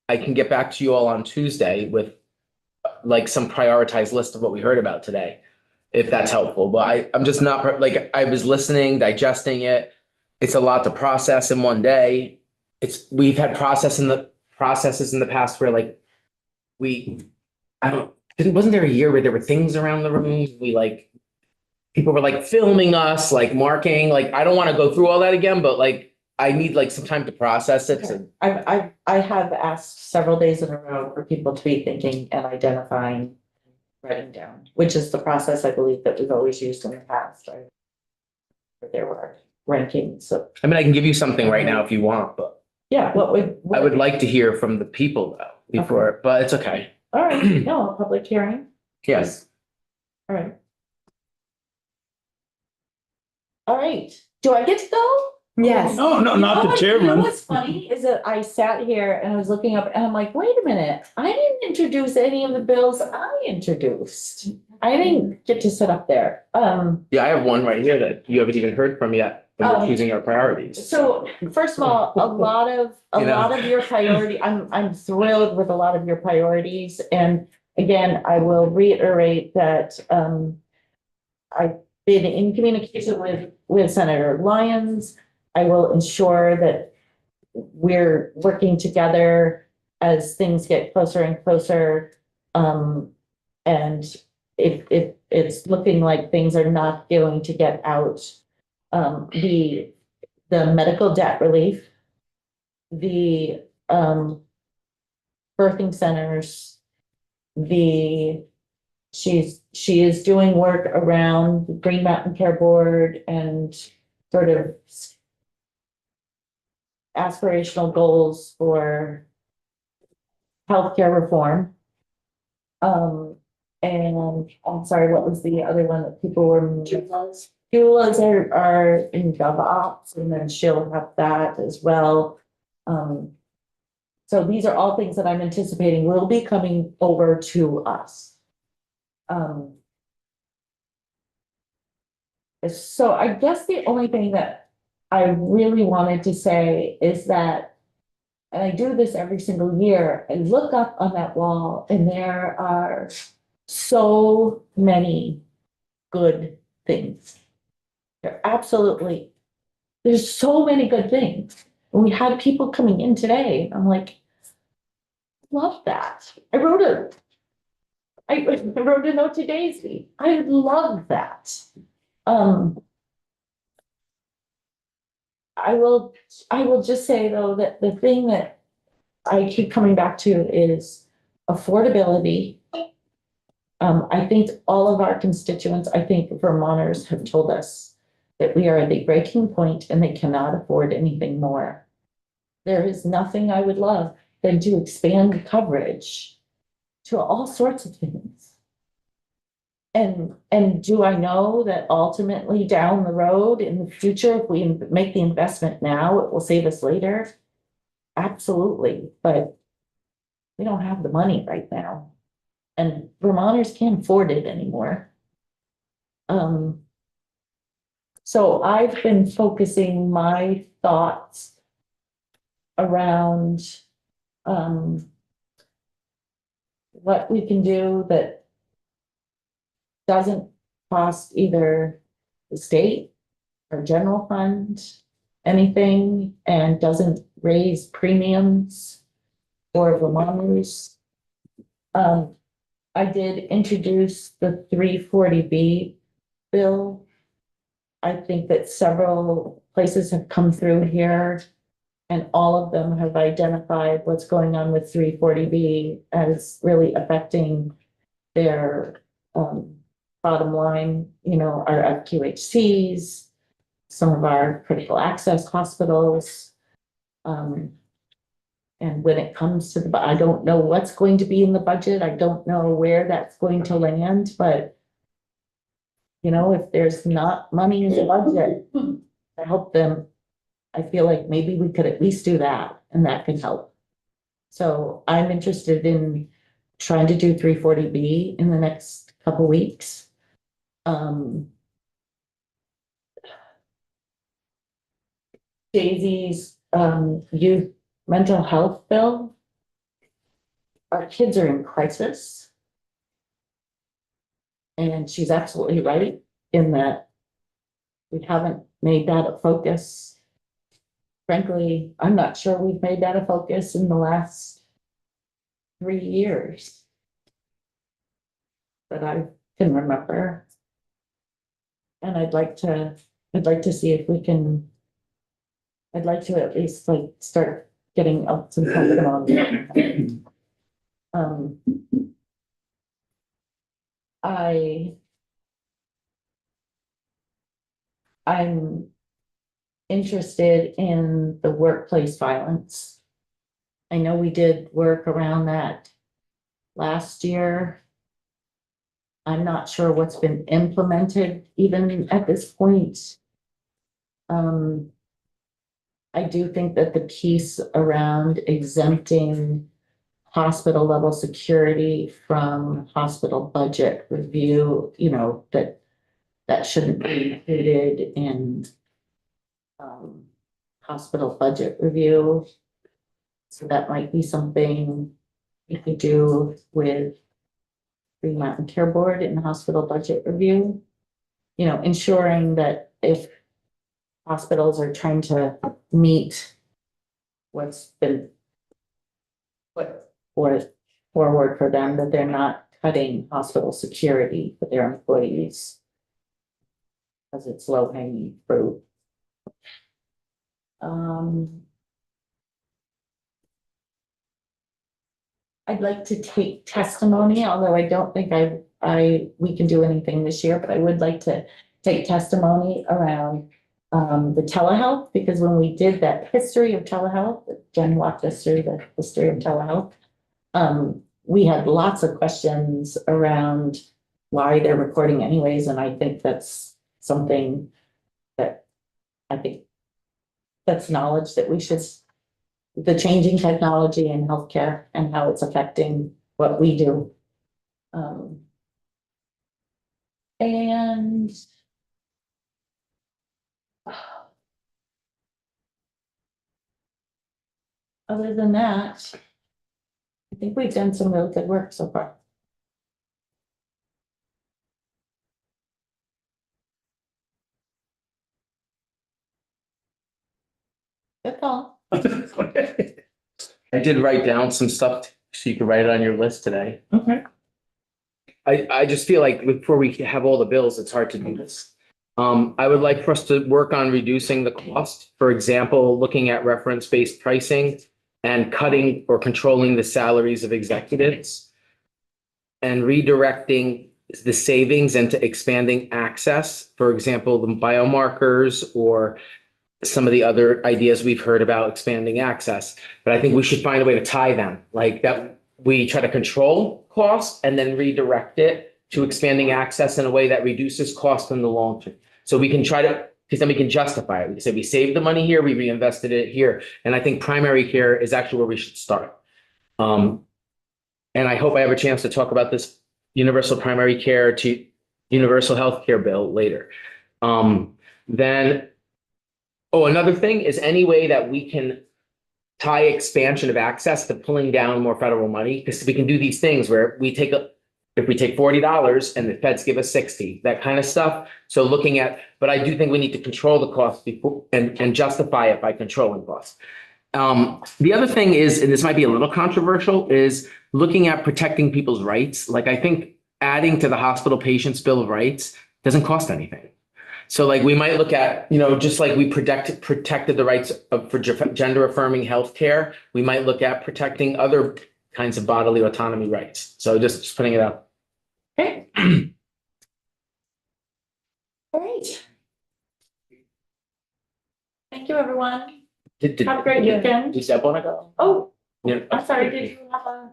I can get back to you all on Tuesday with like some prioritized list of what we heard about today, if that's helpful. But I'm just not, like, I was listening, digesting it. It's a lot to process in one day. We've had processes in the past where like wasn't there a year where there were things around the room? People were like filming us, like marking, like, I don't want to go through all that again, but like, I need like some time to process it. So I have asked several days in a row for people to be thinking and identifying, writing down, which is the process I believe that we've always used in the past, right? There were rankings, so. I mean, I can give you something right now if you want, but Yeah, I would like to hear from the people though, before, but it's okay. All right, no, a public hearing, Yes. all right. All right, do I get to go? Yes. No, not the You know chairman. what's funny is that I sat here and I was looking up and I'm like, wait a minute, I didn't introduce any of the bills I introduced. I didn't get to sit up there. Yeah, I have one right here that you haven't even heard from yet, when we're choosing our priorities. So first of all, a lot of your priority, I'm thrilled with a lot of your priorities. And again, I will reiterate that I've been in communication with Senator Lyons. I will ensure that we're working together as things get closer and closer. And it's looking like things are not going to get out. The medical debt relief, the birthing centers, she is doing work around Green Mountain Care Board and sort of aspirational goals for healthcare reform. And I'm sorry, what was the other one that people were? Doulas are in GovOps, and then she'll have that as well. So these are all things that I'm anticipating will be coming over to us. So I guess the only thing that I really wanted to say is that, and I do this every single year, I look up on that wall and there are so many good things. There's so many good things. And we had people coming in today. I'm like, love that. I wrote a note to Daisy. I love that. I will just say though, that the thing that I keep coming back to is affordability. I think all of our constituents, I think Vermonters have told us that we are at the breaking point and they cannot afford anything more. There is nothing I would love than to expand coverage to all sorts of things. And do I know that ultimately down the road in the future, if we make the investment now, it will save us later? Absolutely, but we don't have the money right now. And Vermonters can't afford it anymore. So I've been focusing my thoughts around what we can do that doesn't cost either the state or general fund anything and doesn't raise premiums for Vermonters. I did introduce the 340B bill. I think that several places have come through here and all of them have identified what's going on with 340B as really affecting their bottom line, our FQHCs, some of our critical access hospitals. And when it comes to I don't know what's going to be in the budget. I don't know where that's going to land, but if there's not money in the budget to help them, I feel like maybe we could at least do that and that can help. So I'm interested in trying to do 340B in the next couple weeks. Daisy's youth mental health bill. Our kids are in crisis. And she's absolutely right in that we haven't made that a focus. Frankly, I'm not sure we've made that a focus in the last 3 years that I can remember. And I'd like to see if we can, I'd like to at least start getting up some something on. I'm interested in the workplace violence. I know we did work around that last year. I'm not sure what's been implemented even at this point. I do think that the piece around exempting hospital level security from hospital budget review, that shouldn't be included in hospital budget review. So that might be something we could do with Green Mountain Care Board in the hospital budget review. Ensuring that if hospitals are trying to meet what's been put forward for them, that they're not cutting hospital security for their employees because it's low hanging fruit. I'd like to take testimony, although I don't think we can do anything this year, but I would like to take testimony around the telehealth, because when we did that history of telehealth, Jen walked us through the history of telehealth. We had lots of questions around why they're recording anyways, and I think that's something that that's knowledge that we should, the changing technology in healthcare and how it's affecting what we do. And other than that, I think we've done some real good work so far. Good call. I did write down some stuff so you could write it on your list today. Okay. I just feel like before we have all the bills, it's hard to do this. I would like for us to work on reducing the cost. For example, looking at reference-based pricing and cutting or controlling the salaries of executives and redirecting the savings into expanding access. For example, the biomarkers or some of the other ideas we've heard about expanding access. But I think we should find a way to tie them, like that we try to control costs and then redirect it to expanding access in a way that reduces cost in the long term. So we can try to, because then we can justify it. We say we saved the money here, we reinvested it here. And I think primary care is actually where we should start. And I hope I have a chance to talk about this universal primary care to universal healthcare bill later. Another thing is any way that we can tie expansion of access to pulling down more federal money, because we can do these things where we take if we take $40 and the feds give us 60, that kind of stuff. So looking at, but I do think we need to control the cost before and justify it by controlling costs. The other thing is, and this might be a little controversial, is looking at protecting people's rights. Like I think adding to the hospital patient's bill of rights doesn't cost anything. So like we might look at, just like we protected the rights for gender affirming healthcare, we might look at protecting other kinds of bodily autonomy rights. So just putting it out. Okay. All right. Thank you, everyone. Have a great weekend. Did Deb want to go? Oh, Yeah. I'm sorry, did you have a?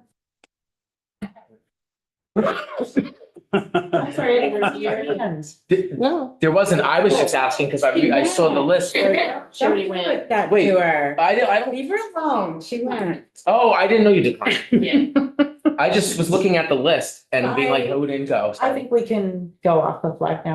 I'm sorry, I didn't see your hands. No. There wasn't. I was just asking because I saw the list. She already went. That Wait, to her. I don't. Leave her alone. She went. Oh, I didn't know you declined. I just was looking at the list and being like, who didn't go? I think we can go off the flag now.